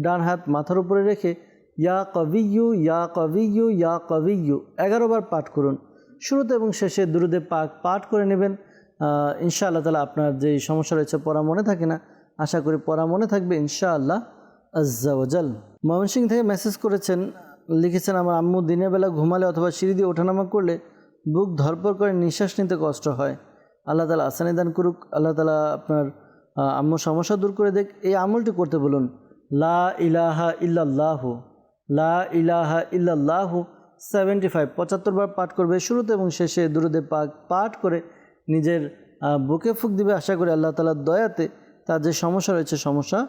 B: ডান হাত মাথার উপরে রেখে ইয়া কবিয়্যু ইয়া কবিয়্যু ইয়া কবিয়্যু 11 বার পাঠ করুন। শুরুতে এবং শেষে দুরুদে পাক পাঠ করে নেবেন। ইনশাআল্লাহ তাআলা আপনার যে সমস্যা রয়েছে পড়া মনে থাকে না, আশা করি পড়া মনে থাকবে ইনশাআল্লাহ আজ্জা ওয়াজাল। ময়মনসিংহ থেকে মেসেজ করেছেন, লিখেছেন আমার আম্মু দিনের বেলা ঘুমালে অথবা সিঁড়ি দিয়ে ওঠানামা করলে বুক ধরপড় করে নিঃশ্বাস নিতে কষ্ট হয়। আল্লাহ তাআলা আসানি দান করুক, আল্লাহ তাআলা আপনার আম্মুর সমস্যা দূর করে দেখ। এই আমলটি করতে বলুন, লা ইলাহা ইল্লাল্লাহু, লা ইলাহা ইল্লাল্লাহু 75 বার পাঠ করবে। শুরুতে এবং শেষে দুরুদে পাক পাঠ করে নিজের বুকে ফুঁক দিবে। আশা করি আল্লাহ তাআলার দয়াতে তার যে সমস্যা রয়েছে সমস্যা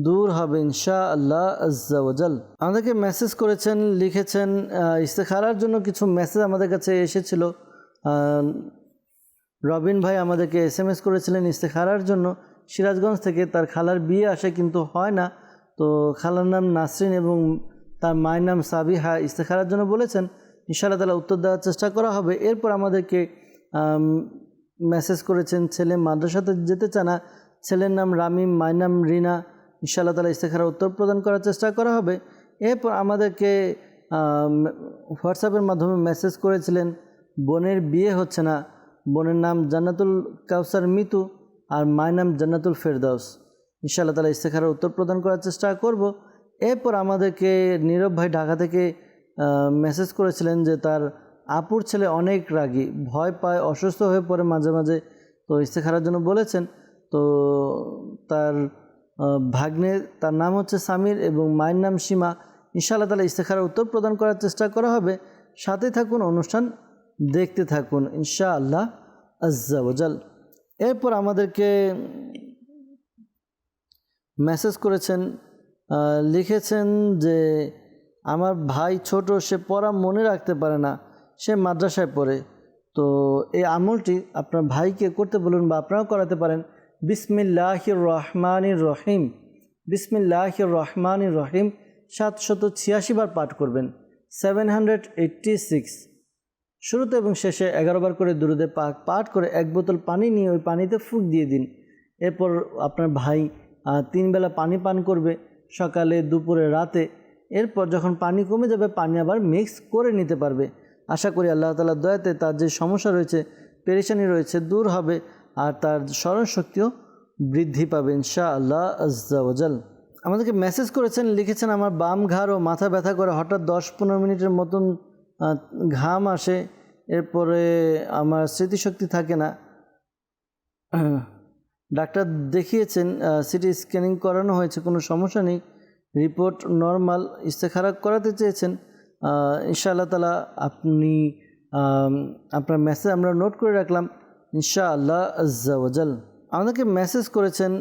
B: দূর হবে ইনশাআল্লাহ আজ্জা ওয়াজাল। আমাদেরকে মেসেজ করেছেন, লিখেছেন ইস্তেখারার জন্য কিছু মেসেজ আমাদের কাছে এসেছিল। রবিন ভাই আমাদেরকে SMS করেছিলেন ইস্তেখারার জন্য সিরাজগঞ্জ থেকে। তার খালার বিয়ে আসে কিন্তু হয় না, তো খালার নাম নাসরিন এবং তার মায়ের নাম সাবিহা। ইস্তেখারার জন্য বলেছেন, ইনশাআল্লাহ তাআলা উত্তর দেওয়ার চেষ্টা করা হবে। এরপর আমাদেরকে মেসেজ করেছেন ছেলে মাদ্রাসাতে যেতে চায় না, ছেলের নাম রামিম, মায়ের নাম রিনা। ইনশাআল্লাহ তাআলা ইস্তেখারার উত্তর প্রদান করার চেষ্টা করা হবে। এরপর আমাদেরকে হোয়াটসঅ্যাপের মাধ্যমে মেসেজ করেছিলেন বোনের বিয়ে হচ্ছে না, বোনের নাম জান্নাতুল কাউসার মিতু আর মায়ের নাম জান্নাতুল ফেরদাউস। ইনশাআল্লাহ তাআলা ইস্তেখারার উত্তর প্রদান করার চেষ্টা করব। এরপর আমাদেরকে নীরব ভাই ঢাকা থেকে মেসেজ করেছিলেন যে তার আপুর ছেলে অনেক রাগী, ভয় পায়, অসুস্থ হয়ে পড়ে মাঝে মাঝে, তো ইস্তেখারার জন্য বলেছেন। তো তার ভাগ্নে, তার নাম হচ্ছে সামির এবং মায়ের নাম সীমা। ইনশাআল্লাহ তাআলা ইস্তেখারার উত্তর প্রদান করার চেষ্টা করা হবে। সাথে থাকুন, অনুষ্ঠান দেখতে থাকুন ইনশাআল্লাহ আজ্জা ওয়াজাল। এরপর আমাদেরকে মেসেজ করেছেন, লিখেছেন যে আমার ভাই ছোট, সে পড়া মনে রাখতে পারে না, সে মাদ্রাসায় পড়ে। তো এই আমলটি আপনার ভাইকে করতে বলুন বা আপনারাও করাতে পারেন। বিসমিল্লাহির রহমানির রহিম, বিসমিল্লাহির রহমানির রহিম 786 বার পাঠ করবেন, 786। শুরুতে এবং শেষে 11 বার করে দুরুদে পাক পাঠ করে 1 বোতল পানি নিয়ে ওই পানিতে ফুঁক দিয়ে দিন। এরপর আপনার ভাই 3 বেলা পানি পান করবে, সকালে, দুপুরে, রাতে। এরপর যখন পানি কমে যাবে পানি আবার মিক্স করে নিতে পারবে। আশা করি আল্লাহ তাআলার দয়াতে তার যে সমস্যা রয়েছে, পেরেশানি রয়েছে দূর হবে আর তার স্মরণশক্তিও বৃদ্ধি পাবে ইনশাআল্লাহ আজ্জা ওয়াজাল। আমাদেরকে মেসেজ করেছেন, লিখেছেন আমার বাম ঘাড় ও মাথা ব্যথা করে, হঠাৎ 10-15 মিনিটের মতন ঘাম আসে, এরপরে আমার স্মৃতিশক্তি থাকে না। ডাক্তার দেখিয়েছেন, সিটি স্ক্যানিং করানো হয়েছে, কোনো সমস্যা নেই, রিপোর্ট নর্মাল। ইস্তেখারা করাতে চেয়েছেন। ইনশাআল্লাহ তাআলা আপনি আপনার মেসেজ আমরা নোট করে রাখলাম ইনশাআল্লাহ আজ্জা ওয়াজাল। আমাদেরকে মেসেজ করেছেন,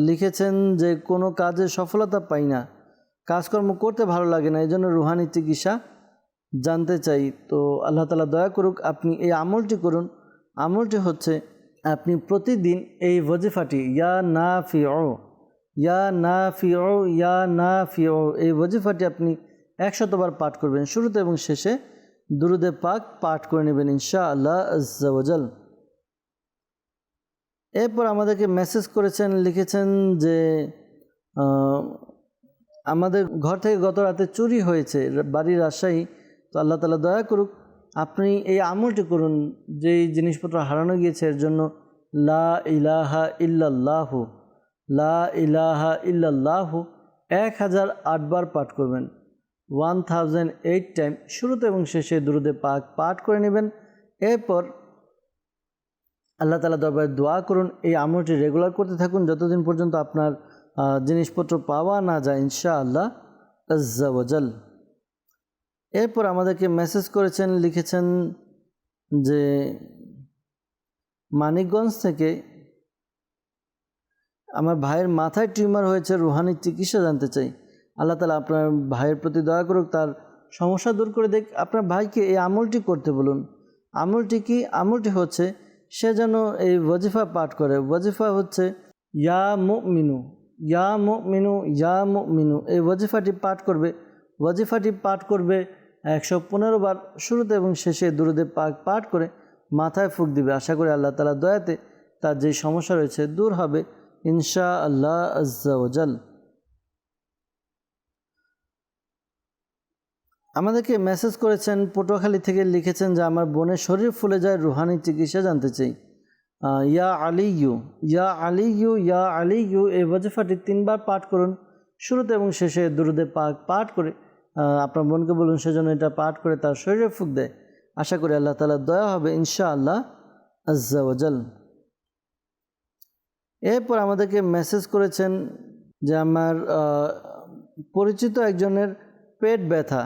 B: লিখেছেন যে কোনো কাজে সফলতা পাই না, কাজকর্ম করতে ভালো লাগে না, এই জন্য রুহানি চিকিৎসা জানতে চাই। তো আল্লাহ তাআলা দয়া করুক, আপনি এই আমলটি করুন। আমলটি হচ্ছে আপনি প্রতিদিন এই ওয়াজিফাটি ইয়া নাফিউ ইয়া নাফিউ ইয়া নাফিউ এই ওয়াজিফাটি আপনি 100 বার পাঠ করবেন। শুরুতে এবং শেষে দুরুদে পাক পাঠ করে নেবেন ইনশাআল্লাহ আজ্জা ওয়াজাল। এরপর আমাদেরকে মেসেজ করেছেন, লিখেছেন যে আমাদের ঘর থেকে গত রাতে চুরি হয়েছে, বাড়ি রাজশাহী। তো আল্লাহ তাআলা দয়া করুক, আপনি এই আমলটি করুন। যেই জিনিসপত্র হারানো গিয়েছে এর জন্য লা ইলাহা ইল্লাল্লাহু লা ইলাহা ইল্লাল্লাহু 1008 বার পাঠ করবেন, 1008 টাইম। শুরুতে এবং শেষে দুরুদে পাক পাঠ করে নেবেন। এরপর আল্লাহ তাআলা দরবারে দোয়া করুন, এই আমলটি রেগুলার করতে থাকুন যতদিন পর্যন্ত আপনার জিনিসপত্র পাওয়া না যায় ইনশাআল্লাহ আজ্জা ওয়াজাল। এরপর আমাদেরকে মেসেজ করেছেন, লিখেছেন যে মানিকগঞ্জ থেকে আমার ভাইয়ের মাথায় টিউমার হয়েছে, রুহানি চিকিৎসা জানতে চাই। আল্লাহ তাআলা আপনার ভাইয়ের প্রতি দয়া করুক, তার সমস্যা দূর করে দেখ। আপনার ভাইকে এই আমলটি করতে বলুন। আমলটি কি? আমলটি হচ্ছে সে যেন এই ওয়াজিফা পাঠ করে। ওয়াজিফা হচ্ছে ইয়া মুমিনু ইয়া মুমিনু ইয়া মুমিনু। এই ওয়াজিফাটি পাঠ করবে। ওয়াজিফাটি পাঠ করবে 115 বার, শুরুতে এবং শেষে দুরুদে পাক পাঠ করে মাথায় ফুঁক দিবে। আশা করি আল্লাহ তাআলা দয়াতে তার যে সমস্যা রয়েছে দূর হবে ইনশাআল্লাহ আজ্জা ওয়াজাল। আমাদেরকে মেসেজ করেছেন পটুয়াখালী থেকে, লিখেছেন যে আমার বোনের শরীর ফুলে যায়, রুহানি চিকিৎসা জানতে চাই। ইয়া আলিয়ু ইয়া আলিয়ু ইয়া আলিয়ু এই ওয়াজিফাটি 3 বার পাঠ করুন। শুরুতে এবং শেষে দুরুদে পাক পাঠ করে আপনার বোনকে বলুন সেজন্য এটা পাঠ করে তার শরীরে ফুঁক দেয়। আশা করি আল্লাহ তাআলা দয়া হবে ইনশাআল্লাহ আজ্জা ওয়াজাল। এরপর আমাদেরকে মেসেজ করেছেন যে আমার পরিচিত একজনের পেট ব্যথা,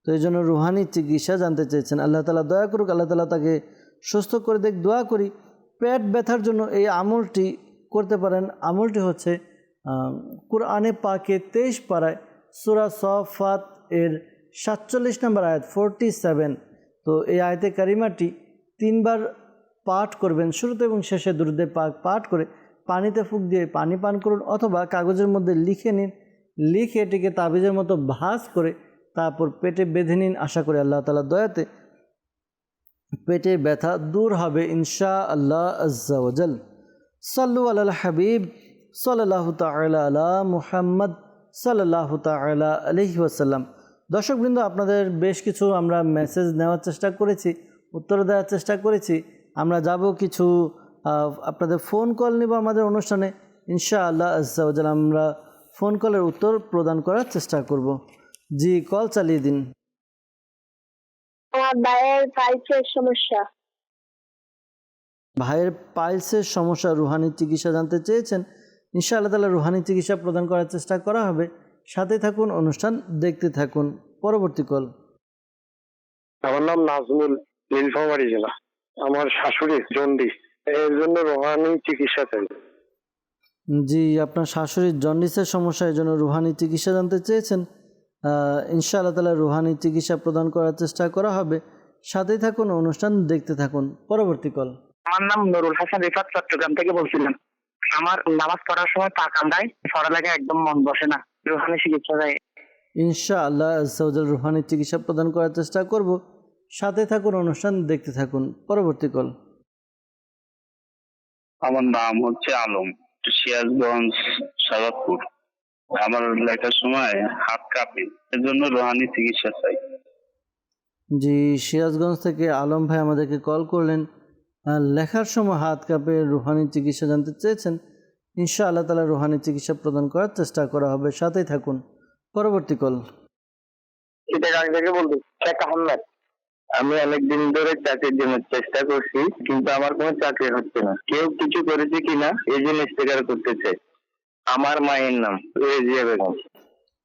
B: তো এই জন্য রুহানি চিকিৎসা জানতে চেয়েছেন। আল্লাহ তাআলা দয়া করুক, আল্লাহ তাআলা তাকে সুস্থ করে দেখ। দোয়া করি পেট ব্যথার জন্য এই আমলটি করতে পারেন। আমলটি হচ্ছে কুরআনে পাকে 23 পারায় সূরা সাফাত এর 47 নম্বর আয়াত 47। তো এই আয়াতে কারিমাটি 3 বার পাঠ করবেন। শুরুতে এবং শেষে দুরুদে পাক পাঠ করে পানিতে ফুঁক দিয়ে পানি পান করুন, অথবা কাগজের মধ্যে লিখে নিন, লিখে এটিকে তাবিজের মতো ভাঁজ করে তারপর পেটে বেঁধে নিন। আশা করি আল্লাহ তাআলা দয়াতে পেটের ব্যথা দূর হবে ইনশাআল্লাহ আজ্জা ওয়াজাল। সাল্লু আলাল হাবিব সাল্লাল্লাহু তাআলা আলা মুহাম্মদ সাল্লাল্লাহু তাআলা আলাইহি ওয়াসাল্লাম। দর্শকবৃন্দ, আপনাদের বেশ কিছু আমরা মেসেজ নেওয়ার চেষ্টা করেছি, উত্তর দেওয়ার চেষ্টা করেছি। আমরা যাব কিছু আপনাদের ফোন কল নেব আমাদের অনুষ্ঠানে ইনশাআল্লাহ আজ্জা ওয়াজাল। আমরা ফোন কলের উত্তর প্রদান করার চেষ্টা করব। জি, কল চালিয়ে দিন।
E: আমার ভাইয়ের পাইলসের সমস্যা।
B: ভাইয়ের পাইলসের সমস্যা, রুহানি চিকিৎসা জানতে চেয়েছেন। ইনশাআল্লাহ তাআলা রুহানি চিকিৎসা প্রদান করার চেষ্টা করা হবে। সাথে থাকুন, অনুষ্ঠান দেখতে থাকুন। পরবর্তী কল।
C: আমার নাম নাজমুল, নীলফামারী জেলা। আমার শাশুড়ি জন্ডিস, এর জন্য রোহানি চিকিৎসা চাই।
B: জি, আপনার শাশুড়ির জন্ডিসের সমস্যা, এই জন্য রুহানি চিকিৎসা জানতে চেয়েছেন। ইনশাআল্লাহ তাআলা রুহানি চিকিৎসা প্রদান করার চেষ্টা করা হবে। সাথেই থাকুন, অনুষ্ঠান দেখতে থাকুন। পরবর্তী কল।
C: আমার নাম নুরুল হাসান রিফাত, চট্টগ্রাম থেকে বলছিলাম। আমার নামাজ পড়ার সময় পা কামড়ায়, পড়ালেখা একদম মন বসে না, রুহানি চিকিৎসা চাই।
B: ইনশাআল্লাহ আজ্জা ওয়াজাল রুহানি চিকিৎসা প্রদান করার চেষ্টা করব। সাথে থাকুন, অনুষ্ঠান দেখতে থাকুন। পরবর্তী কল।
D: আমার নাম হচ্ছে আলম, সিরাজগঞ্জ, সাদাতপুর। আমার লেখার সময় হাত কাঁপে, এর জন্য রোহানি চিকিৎসা চাই।
B: জি, সিরাজগঞ্জ থেকে আলম ভাই আমাদেরকে কল করলেন। লেখার সময় হাত কাঁপে, রুহানি চিকিৎসা জানতে চেয়েছেন। ইনশাআল্লাহ তাআলা রুহানি চিকিৎসা প্রদান করার চেষ্টা করা হবে। সাথেই থাকুন। পরবর্তী কল।
C: শেখ আহমেদ। আমি অনেকদিন ধরে চাকরির জন্য চেষ্টা করছি, কিন্তু আমার কোনো চাকরি হচ্ছে না। কেউ কিছু করেছে কিনা এই জন্য স্বীকার করতে চাই। আমার মায়ের নাম রেজিয়া বেগম।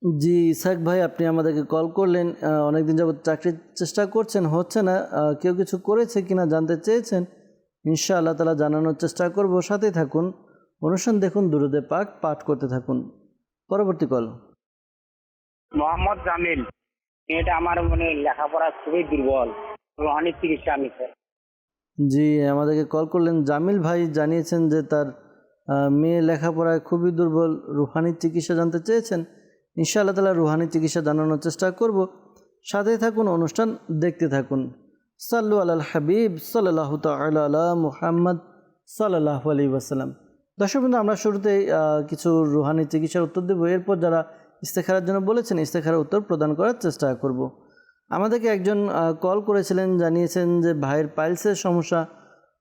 B: জি, ইসাক ভাই, আপনি আমাদেরকে কল করলেন। অনেকদিন যাবত চাকরির চেষ্টা করছেন, হচ্ছে না। কেউ কিছু করেছে কিনা জানতে চেয়েছেন। ইনশাআল্লাহ তাআলা জানানোর চেষ্টা করব। সাথেই থাকুন, অনুষ্ঠান দেখুন, দুরুদে পাক পাঠ করতে থাকুন। পরবর্তী কল।
C: মোহাম্মদ জামিল, এটা আমার মানে লেখাপড়া খুবই দুর্বল, অনেক চিকিৎসা আমি স্যার।
B: জি, আমাদেরকে কল করলেন জামিল ভাই, জানিয়েছেন যে তার মেয়ে লেখাপড়ায় খুবই দুর্বল, রুহানি চিকিৎসা জানতে চেয়েছেন। ইনশাআল্লাহ তাআলা রুহানি চিকিৎসা জানানোর চেষ্টা করব। সাথেই থাকুন, অনুষ্ঠান দেখতে থাকুন। সাল্লু আলাল হাবিব সাল্লাল্লাহু তাআলা আলা মুহাম্মদ সাল্লাল্লাহু আলাইহি ওয়াসাল্লাম। দর্শক বন্ধু, আমরা শুরুতেই কিছু রুহানি চিকিৎসার উত্তর দেব। এরপর যারা ইস্তেখারার জন্য বলেছেন ইস্তেখারার উত্তর প্রদান করার চেষ্টা করব। আমাদেরকে একজন কল করেছিলেন, জানিয়েছেন যে ভাইয়ের পাইলসের সমস্যা,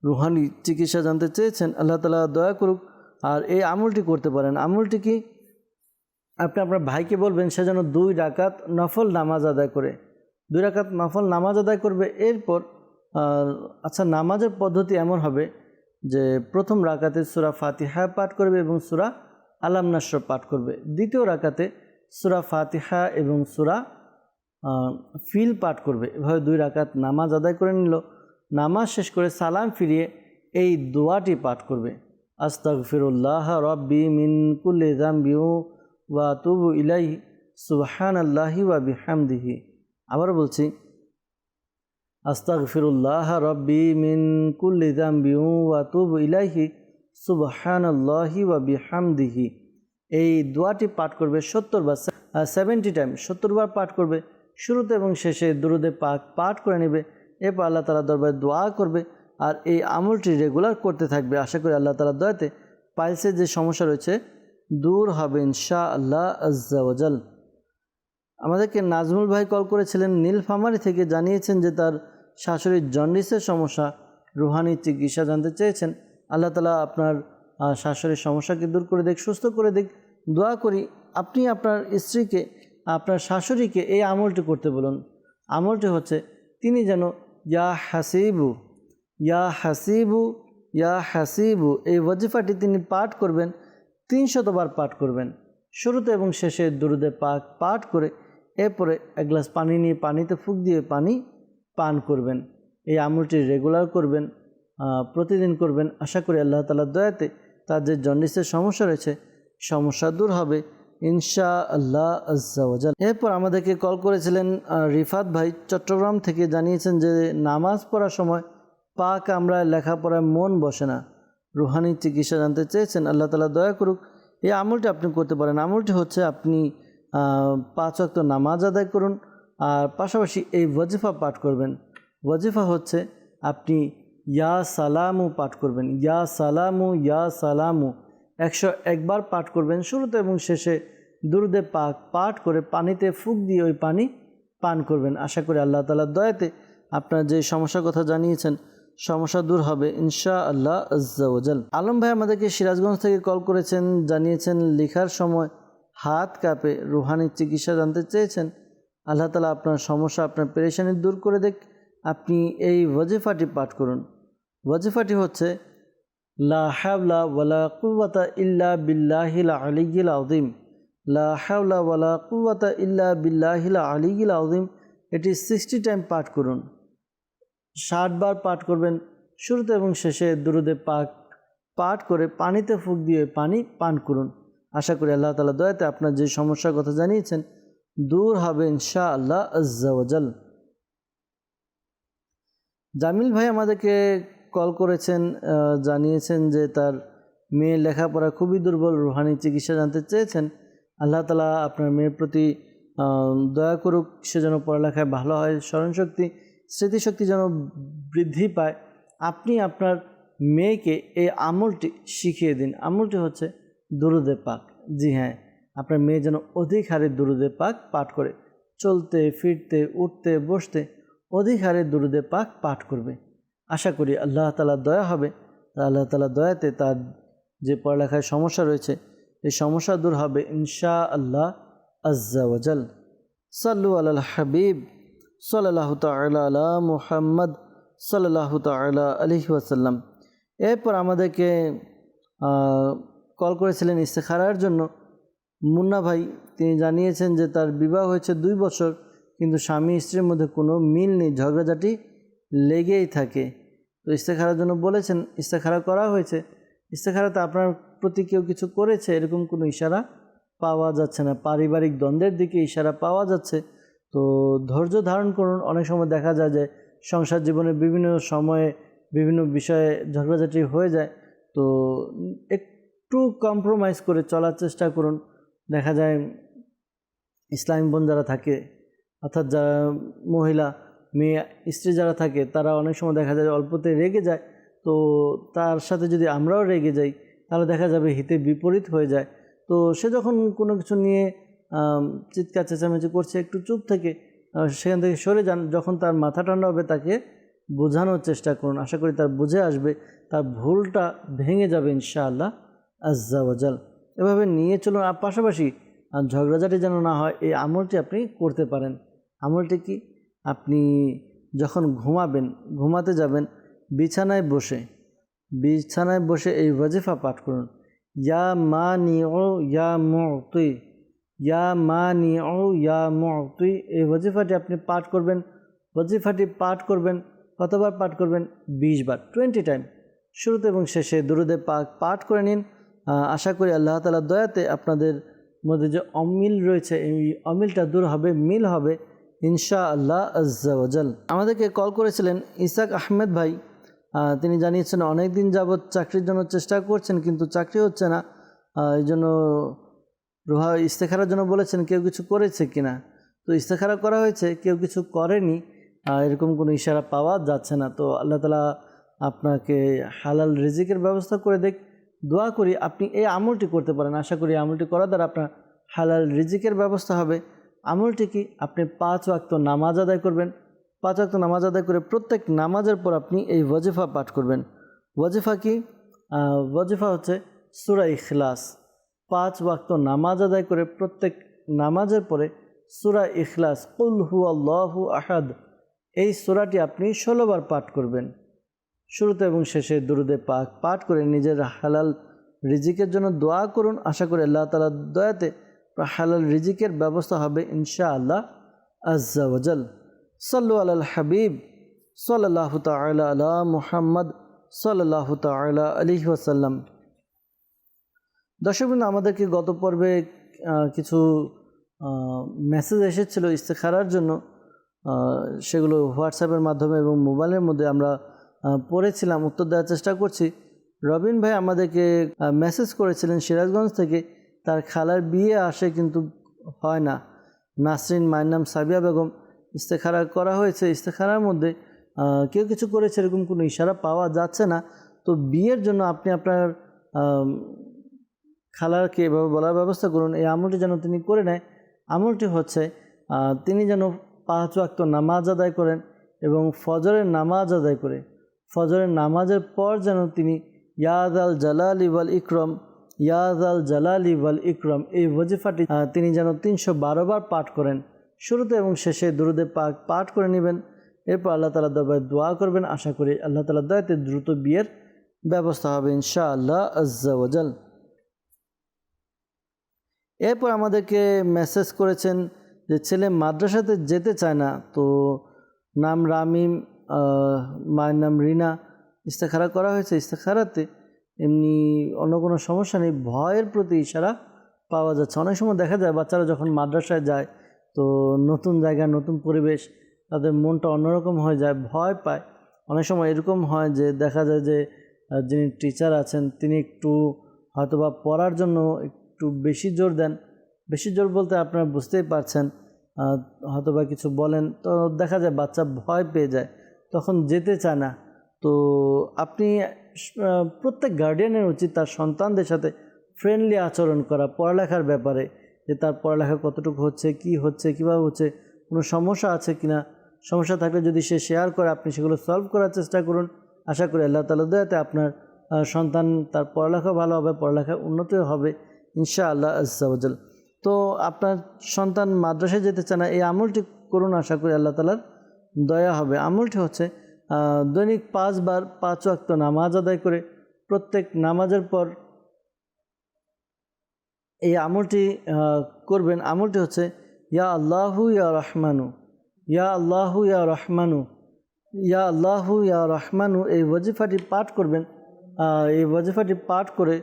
B: রুহানি চিকিৎসা জানতে চেয়েছেন। আল্লাহ তাআলা দয়া করুক আর এই আমলটি করতে পারেন। আমলটি কি? আপনি আপনার ভাইকে বলবেন সে যেন 2 রাকাত নফল নামাজ আদায় করে, 2 রাকাত নফল নামাজ আদায় করবে। এরপর আচ্ছা, নামাজের পদ্ধতি এমন হবে যে প্রথম রাকাতে সূরা ফাতিহা পাঠ করবে এবং সূরা আলাম নাসর পাঠ করবে। দ্বিতীয় রাকাতে সূরা ফাতিহা এবং সূরা ফিল পাঠ করবে। এভাবে 2 রাকাত নামাজ আদায় করে নিল। নামাজ শেষ করে সালাম ফিরিয়ে এই দোয়াটি পাঠ করবে, আস্তাগফিরুল্লাহ রাব্বি মিন কুল্লি যামবি ওয়া আতুবু ইলাইহি সুবহানাল্লাহি ওয়া বিহামদিহি। আবারও বলছি, আস্তাগফিরুল্লাহ রাব্বি মিন কুল্লি যামবি ওয়া আতুবু ইলাইহি সুবহানাল্লাহি ওয়া বিহামদিহি। এই দোয়াটি পাঠ করবে 70 বার, 70 টাইম 70 বার পাঠ করবে। শুরুতে এবং শেষে দুরুদে পাক পাঠ করে নেবে। এরপর আল্লাহ তাআলার দরবারে দোয়া করবে আর এই আমলটি রেগুলার করতে থাকবে। আশা করি আল্লাহ তাআলার দয়াতে পাইলসের যে সমস্যা রয়েছে দূর হবে ইনশাআল্লাহ আজ্জা ওয়া জাল। আমাদেরকে নাজমুল ভাই কল করেছিলেন নীলফামারী থেকে, জানিয়েছেন যে তার শাশুড়ির জন্ডিসের সমস্যা, রুহানি চিকিৎসা জানতে চেয়েছেন। আল্লাহ তাআলা আপনার শাশুড়ির সমস্যাকে দূর করে দিক, সুস্থ করে দিক। দোয়া করি আপনি আপনার স্ত্রীকে, আপনার শাশুড়িকে এই আমলটি করতে বলুন। আমলটি হচ্ছে তিনি যেন ইয়া হাসিবু ইয়া হাসিবু ইয়া হাসিবু এই ওয়াজিফাটি তিনি পাঠ করবেন, 300 বার পাঠ করবেন। শুরুতে এবং শেষে দুরুদে পাক পাঠ করে এরপরে 1 গ্লাস পানি নিয়ে পানিতে ফুঁক দিয়ে পানি পান করবেন। এই আমলটি রেগুলার করবেন, প্রতিদিন করবেন। আশা করি আল্লাহ তাআলার দয়াতে তার যে জন্ডিসের সমস্যা রয়েছে সমস্যা দূর হবে ইনশাআল্লাহ আজ্জা ওয়া জাল। এরপর আমাদেরকে কল করেছিলেন রিফাত ভাই চট্টগ্রাম থেকে, জানিয়েছেন যে নামাজ পড়ার সময় পা কামড়ায়, লেখাপড়ায় মন বসে না, রুহানি চিকিৎসা জানতে চেয়েছেন। আল্লাহ তাআলা দয়া করুক। এই আমলটি আপনি করতে পারেন। আমলটি হচ্ছে আপনি 5 ওয়াক্ত নামাজ আদায় করুন আর পাশাপাশি এই ওয়াজিফা পাঠ করবেন। ওয়াজিফা হচ্ছে আপনি ইয়া সালামু পাঠ করবেন, ইয়া সালামু ইয়া সালামু 101 বার পাঠ করবেন। শুরুতে এবং শেষে দুরুদে পাক পাঠ করে পানিতে ফুঁক দিয়ে ওই পানি পান করবেন। আশা করি আল্লাহ তাআলার দয়াতে আপনার যে সমস্যার কথা জানিয়েছেন সমস্যা দূর হবে ইনশাআল্লাহ আজ্জা ওয়া জাল। আলম ভাই আমাদেরকে সিরাজগঞ্জ থেকে কল করেছেন, জানিয়েছেন লেখার সময় হাত কাঁপে, রুহানি চিকিৎসা জানতে চেয়েছেন। আল্লাহ তাআলা আপনার সমস্যা, আপনার পেরেশানি দূর করে দেখ। আপনি এই ওয়াজিফাটি পাঠ করুন। ওয়াজিফাটি হচ্ছে লা হাওলা ওয়ালা কুওয়াতা ইল্লা বিল্লাহিল আলিয়্যিল আযীম, লা হাওলা ওয়ালা কুওয়াতা ইল্লা বিল্লাহিল আলিয়্যিল আযীম। এটি 60 টাইম পাঠ করুন, 60 বার পাঠ করবেন। শুরুতে এবং শেষে দুরুদে পাক পাঠ করে পানিতে ফুঁক দিয়ে পানি পান করুন। আশা করি আল্লাহ তাআলা দয়াতে আপনার যে সমস্যার কথা জানিয়েছেন দূর হবে ইনশাআল্লাহ আজ্জা ওয়া জাল। জামিল ভাই আমাদেরকে কল করেছেন, জানিয়েছেন যে তার মেয়ের লেখাপড়া খুবই দুর্বল, রুহানি চিকিৎসা জানতে চেয়েছেন। আল্লাহ তাআলা আপনার মেয়ের প্রতি দয়া করুক, সে যেন পড়ালেখায় ভালো হয়, স্মরণশক্তি স্মৃতিশক্তি যেন বৃদ্ধি পায়। আপনি আপনার মেয়েকে এই আমলটি শিখিয়ে দিন। আমলটি হচ্ছে দুরুদে পাক। জি হ্যাঁ, আপনার মেয়ে যেন অধিক হারে দুরুদে পাক পাঠ করে, চলতে ফিরতে উঠতে বসতে অধিক হারে দুরুদে পাক পাঠ করবে। আশা করি আল্লাহ তাআলার দয়া হবে। আল্লাহ তাআলার দয়াতে তার যে পড়ালেখায় সমস্যা রয়েছে এই সমস্যা দূর হবে ইনশাআল্লাহ আজ্জা ওয়া জাল। সাল্লু আলাল হাবিব সাল্লাল্লাহু তাআলা আলা মুহাম্মদ সাল্লাল্লাহু তাআলা আলাইহি ওয়াসাল্লাম। এরপর আমাদেরকে কল করেছিলেন ইস্তেখারার জন্য মুন্না ভাই। তিনি জানিয়েছেন যে তার বিবাহ হয়েছে 2 বছর, কিন্তু স্বামী স্ত্রীর মধ্যে কোনো মিল নেই, ঝগড়াঝাটি লেগেই থাকে। তো ইস্তেখারার জন্য বলেছেন, ইস্তেখারা করা হয়েছে। ইস্তেখারাতে আপনার প্রতি কেউ কিছু করেছে এরকম কোনো ইশারা পাওয়া যাচ্ছে না, পারিবারিক দ্বন্দ্বের দিকে ইশারা পাওয়া যাচ্ছে। তো ধৈর্য ধারণ করুন। অনেক সময় দেখা যায় যে সংসার জীবনে বিভিন্ন সময়ে বিভিন্ন বিষয়ে ঝগড়াঝাটি হয়ে যায়, তো একটু কম্প্রোমাইজ করে চলার চেষ্টা করুন। দেখা যায় ইসলামী বোন যারা থাকে, অর্থাৎ যারা মহিলা মেয়ে স্ত্রী যারা থাকে, তারা অনেক সময় দেখা যায় অল্পতে রেগে যায়, তো তার সাথে যদি আমরাও রেগে যাই তাহলে দেখা যাবে হিতে বিপরীত হয়ে যায়। তো সে যখন কোনো কিছু নিয়ে চিৎকার চেঁচামেচি করছে, একটু চুপ থেকে সেখান থেকে সরে যান। যখন তার মাথা ঠান্ডা হবে তাকে বোঝানোর চেষ্টা করুন, আশা করি তার বুঝে আসবে, তার ভুলটা ভেঙে যাবে ইনশাআল্লাহ আজ্জা ওয়াজাল। এভাবে নিয়ে চলুন। আর পাশাপাশি ঝগড়াঝাটি যেন না হয়, এই আমলটি আপনি করতে পারেন। আমলটি কি? আপনি যখন ঘুমাতে যাবেন, বিছানায় বসে এই ওয়াজিফা পাঠ করুন, ইয়া মানিউ ইয়া মুতি, ইয়া মানিউ ইয়া মুতি। এই ওয়াজিফাটি আপনি পাঠ করবেন। ওয়াজিফাটি পাঠ করবেন কতবার পাঠ করবেন? 20 বার, 20 টাইম। শুরুতে এবং শেষে দুরুদে পাক পাঠ করে নিন। আশা করি আল্লাহ তাআলার দয়াতে আপনাদের মধ্যে যে অমিল রয়েছে এই অমিলটা দূর হবে, মিল হবে ইনশাআল্লাহ আজ্জা ওয়াজাল। আমাদেরকে কল করেছিলেন ইসাক আহমেদ ভাই। তিনি জানিয়েছেন অনেক দিন যাবৎ চাকরির জন্য চেষ্টা করছেন, কিন্তু চাকরি হচ্ছে না। এই জন্য রুহা ইস্তেখারার জন্য বলেছেন কেউ কিছু করেছে কিনা। তো ইস্তেখারা করা হয়েছে, কেউ কিছু করেনি, এরকম কোনো ইশারা পাওয়া যাচ্ছে না। তো আল্লাহ তাআলা আপনাকে হালাল রিজিকের ব্যবস্থা করে দেখ। দোয়া করি আপনি এই আমলটি করতে পারেন। আশা করি আমলটি করার দ্বারা আপনার হালাল রিজিকের ব্যবস্থা হবে। আমলটি কি? আপনি 5 ওয়াক্ত নামাজ আদায় করবেন। 5 ওয়াক্ত নামাজ আদায় করে প্রত্যেক নামাজের পর আপনি এই ওয়াজিফা পাঠ করবেন। ওয়াজিফা কি? ওয়াজিফা হচ্ছে সূরা ইখলাস। 5 ওয়াক্ত নামাজ আদায় করে প্রত্যেক নামাজের পরে সূরা ইখলাস, কুল হুয়াল্লাহু আহাদ, এই সূরাটি আপনি 16 বার পাঠ করবেন। শুরুতে এবং শেষে দুরুদে পাক পাঠ করে নিজের হালাল রিজিকের জন্য দোয়া করুন। আশা করি আল্লাহ তাআলার দয়াতে হালাল রিজিকের ব্যবস্থা হবে ইনশাআল্লাহ আজ্জা ওয়াজাল। সাল্লু আলাল হাবিব সাল্লাল্লাহু তাআলা আলা মুহাম্মদ সাল্লাল্লাহু তাআলা আলাইহি ওয়াসাল্লাম। দর্শকবৃন্দ, আমাদেরকে গত পর্বে কিছু মেসেজ এসেছিল ইস্তেখারার জন্য, সেগুলো হোয়াটসঅ্যাপের মাধ্যমে এবং মোবাইলের মধ্যে আমরা পড়েছিলাম, উত্তর দেওয়ার চেষ্টা করছি। রবিন ভাই আমাদেরকে মেসেজ করেছিলেন সিরাজগঞ্জ থেকে, তার খালার বিয়ে আসে কিন্তু হয় না। নাসরিন, মায়ের নাম সাবিয়া বেগম। ইস্তেখারা করা হয়েছে, ইস্তেখারার মধ্যে কেউ কিছু করেছে, এরকম কোনো ইশারা পাওয়া যাচ্ছে না। তো বিয়ের জন্য আপনি আপনার খালারকে এভাবে বলার ব্যবস্থা করুন, এই আমলটি যেন তিনি করে নেয়। আমলটি হচ্ছে তিনি যেন 5 ওয়াক্ত নামাজ আদায় করেন এবং ফজরের নামাজ আদায় করে ফজরের নামাজের পর যেন তিনি ইয়াদ আল জালালি ওয়াল ইকরম, ইয়াদ আল জালালি ওয়াল ইকরম, এই ওয়াজিফাটি তিনি যেন 312 বার পাঠ করেন। শুরুতে এবং শেষে দুরুদে পাক পাঠ করে নেবেন। এরপর আল্লাহ তাআলার দরবারে দোয়া করবেন। আশা করি আল্লাহ তাআলার দয়াতে দ্রুত বিয়ের ব্যবস্থা হবে ইনশাআল্লাহ আজ্জা ওয়াজাল। এরপর আমাদেরকে মেসেজ করেছেন যে ছেলে মাদ্রাসাতে যেতে চায় না, তো নাম রামিম, মায়ের নাম রিনা। ইস্তেখারা করা হয়েছে, ইস্তেখারাতে এমনি অন্য কোনো সমস্যা নেই, ভয়ের প্রতি ইশারা পাওয়া যাচ্ছে। অনেক সময় দেখা যায় বাচ্চারা যখন মাদ্রাসায় যায়, তো নতুন জায়গা, নতুন পরিবেশ, তাদের মনটা অন্যরকম হয়ে যায়, ভয় পায়। অনেক সময় এরকম হয় যে দেখা যায় যে যিনি টিচার আছেন তিনি একটু হয়তোবা পড়ার জন্য একটু বেশি জোর দেন। বেশি জোর বলতে আপনারা বুঝতেই পারছেন, হয়তোবা কিছু বলেন, তো দেখা যায় বাচ্চা ভয় পেয়ে যায়, তখন যেতে চায় না। তো আপনি প্রত্যেক গার্ডিয়ানের উচিত তার সন্তানদের সাথে ফ্রেন্ডলি আচরণ করা, পড়ালেখার ব্যাপারে, যে তার পড়ালেখা কতটুকু হচ্ছে, কীভাবে হচ্ছে, কোনো সমস্যা আছে কিনা, সমস্যা থাকলে যদি সে শেয়ার করে আপনি সেগুলো সলভ করার চেষ্টা করুন। আশা করি আল্লাহ তাআলার দয়াতে আপনার সন্তান, তার পড়ালেখা ভালো হবে, পড়ালেখা উন্নতি হবে ইনশাআল্লাহ আজ্জা ওয়াজাল। তো আপনার সন্তান মাদ্রাসায় যেতে চায় না, এই আমলটি করুন, আশা করি আল্লাহ তাআলার দয়া হবে। আমলটি হচ্ছে দৈনিক 5 বার 5 ওয়াক্ত নামাজ আদায় করে প্রত্যেক নামাজের পর এই আমলটি করবেন। আমলটি হচ্ছে ইয়া আল্লাহু ইয়া রহমানু, ইয়া আল্লাহু ইয়া রহমানু, ইয়া আল্লাহু ইয়া রহমানু, এই ওয়াজিফাটি পাঠ করবেন। এই ওয়াজিফাটি পাঠ করে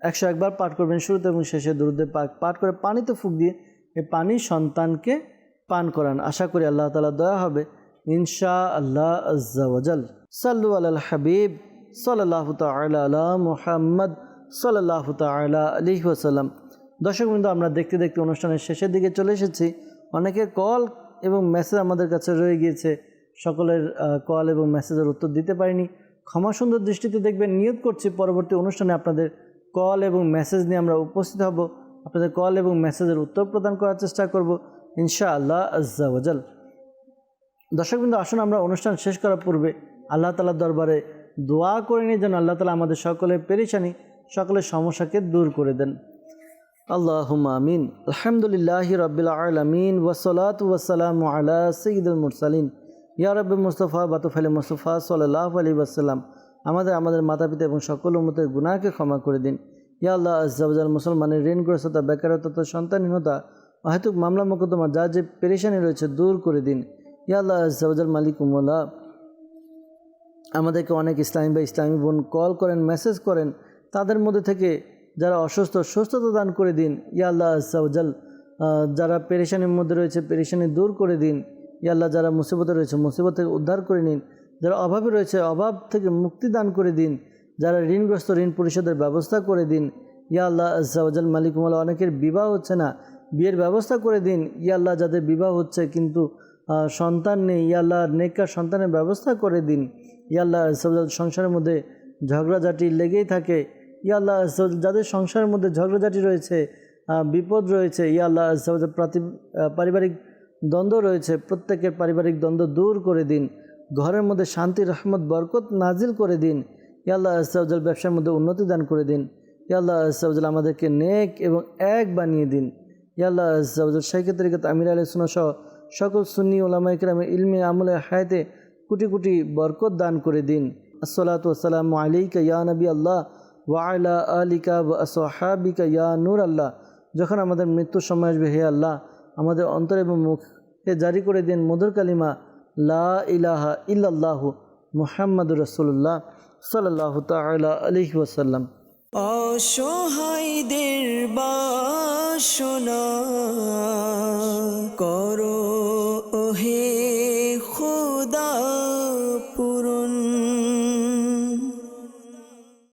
B: 101 বার পাঠ করবেন। শুরুতে এবং শেষে দুরুদে পাক পাঠ করে পানিতে ফুঁক দিয়ে এই পানি সন্তানকে পান করান। আশা করি আল্লাহ তাআলা দয়া হবে ইনশা আল্লাহ আজ্জা ওয়াজাল। সাল্লু আলাল হাবিব সাল্লাল্লাহু তাআলা আলা মুহাম্মদ সাল্লাল্লাহু তাআলা আলাইহি ওয়াসাল্লাম। দর্শকবৃন্দ, আমরা দেখতে দেখতে অনুষ্ঠানের শেষের দিকে চলে এসেছি। অনেকের কল এবং মেসেজ আমাদের কাছে রয়ে গিয়েছে, সকলের কল এবং মেসেজের উত্তর দিতে পারিনি। ক্ষমা সুন্দর দৃষ্টিতে দেখবেন। নিয়ত করছি পরবর্তী অনুষ্ঠানে আপনাদের কল এবং মেসেজ নিয়ে আমরা উপস্থিত হব, আপনাদের কল এবং মেসেজের উত্তর প্রদান করার চেষ্টা করব ইনশাআল্লাহ আজ্জা ওয়াজাল। দর্শকবৃন্দ, আসুন আমরা অনুষ্ঠান শেষ করার পূর্বে আল্লাহ তাআলার দরবারে দোয়া করে নিই যেন আল্লাহ তাআলা আমাদের সকলের পেরেশানি, সকলের সমস্যাকে দূর করে দেন। আল্লাহুম্মা আমিন। আলহামদুলিল্লাহি রাব্বিল আলামিন ওয়াসসালাতু ওয়াসসালামু আলা সাইয়্যিদিল মুরসালিন ইয়া রাব্বি মুস্তাফা বাতুফালি মুস্তাফা সাল্লাল্লাহু আলাইহি ওয়াসাল্লাম। আমাদের মাতা পিতা এবং সকল উম্মতের গুনাহকে ক্ষমা করে দিন। ইয়া আল্লাহ আজ্জা ওয়াজাল, মুসলমানের ঋণগ্রস্ততা, বেকারত্ব, সন্তানহীনতা, অহেতুক মামলা মোকদ্দমা, যা যে পেরেশানি রয়েছে দূর করে দিন। ইয়া আল্লাহ আজ্জা ওয়াজাল মালিকুমুল্লাহ, আমাদেরকে অনেক ইসলামী বা ইসলামী বোন কল করেন, মেসেজ করেন, তাদের মধ্যে থেকে যারা অসুস্থ সুস্থতা দান করে দিন। ইয়া আল্লাহ আজ্জা ওয়াজাল, যারা পেরেশানির মধ্যে রয়েছে পেরেশানি দূর করে দিন। ইয়া আল্লাহ, যারা মুসিবতে রয়েছে মুসিবত থেকে উদ্ধার করে নিন। যারা অভাবে রয়েছে অভাব থেকে মুক্তি দান করে দিন। যারা ঋণগ্রস্ত ঋণ পরিশোধের ব্যবস্থা করে দিন। ইয়া আল্লাহ আজ্জা ওয়াজাল মালিকুমুল্লাহ, অনেকের বিবাহ হচ্ছে না, বিয়ের ব্যবস্থা করে দিন। ইয়া আল্লাহ, যাদের বিবাহ হচ্ছে কিন্তু সন্তান নেই, ইয়া আল্লাহ নেককার সন্তানের ব্যবস্থা করে দিন। ইয়া আল্লাহ আজ্জা ওয়াজাল, সংসারের মধ্যে ঝগড়াঝাটি লেগেই থাকে। ইয়া আল্লাহ আজ্জা ওয়াজাল, যাদের সংসারের মধ্যে ঝগড়াঝাটি রয়েছে, বিপদ রয়েছে, ইয়া আল্লাহ আজ্জা ওয়াজাল পারিবারিক দ্বন্দ্ব রয়েছে, প্রত্যেকের পারিবারিক দ্বন্দ্ব দূর করে দিন। ঘরের মধ্যে শান্তি, রহমত, বরকত নাজিল করে দিন। ইয়া আল্লাহ আজ্জা ওয়াজাল, ব্যবসার মধ্যে উন্নতি দান করে দিন। ইয়া আল্লাহ আজ্জা ওয়াজাল, আমাদেরকে নেক এবং এক বানিয়ে দিন। ইয়া আল্লাহ আজ্জা ওয়াজাল, শাইখে তরিকত আমির আহলে সুন্নাহ সহ সকল সুন্নি উলামায়ে কেরামের ইলমে আমলে হায়াতে কোটি কোটি বরকত দান করে দিন। আসসালাতু ওয়াসসালামু আলাইকা ইয়া নবী আল্লাহ ওয়া আলা আলিকা ওয়া আসহাবিকা ইয়া নূর আল্লাহ। যখন আমাদের মৃত্যুর সময় আসবে, হে আল্লাহ, আমাদের অন্তর এবং মুখে জারি করে দিন মধুর কালিমা লা ইলাহা ইল্লাল্লাহু মুহাম্মাদুর রাসূলুল্লাহ সাল্লাল্লাহু তাআলা আলাইহি ওয়াসাল্লাম।
A: অসহায়দের বাসনা করো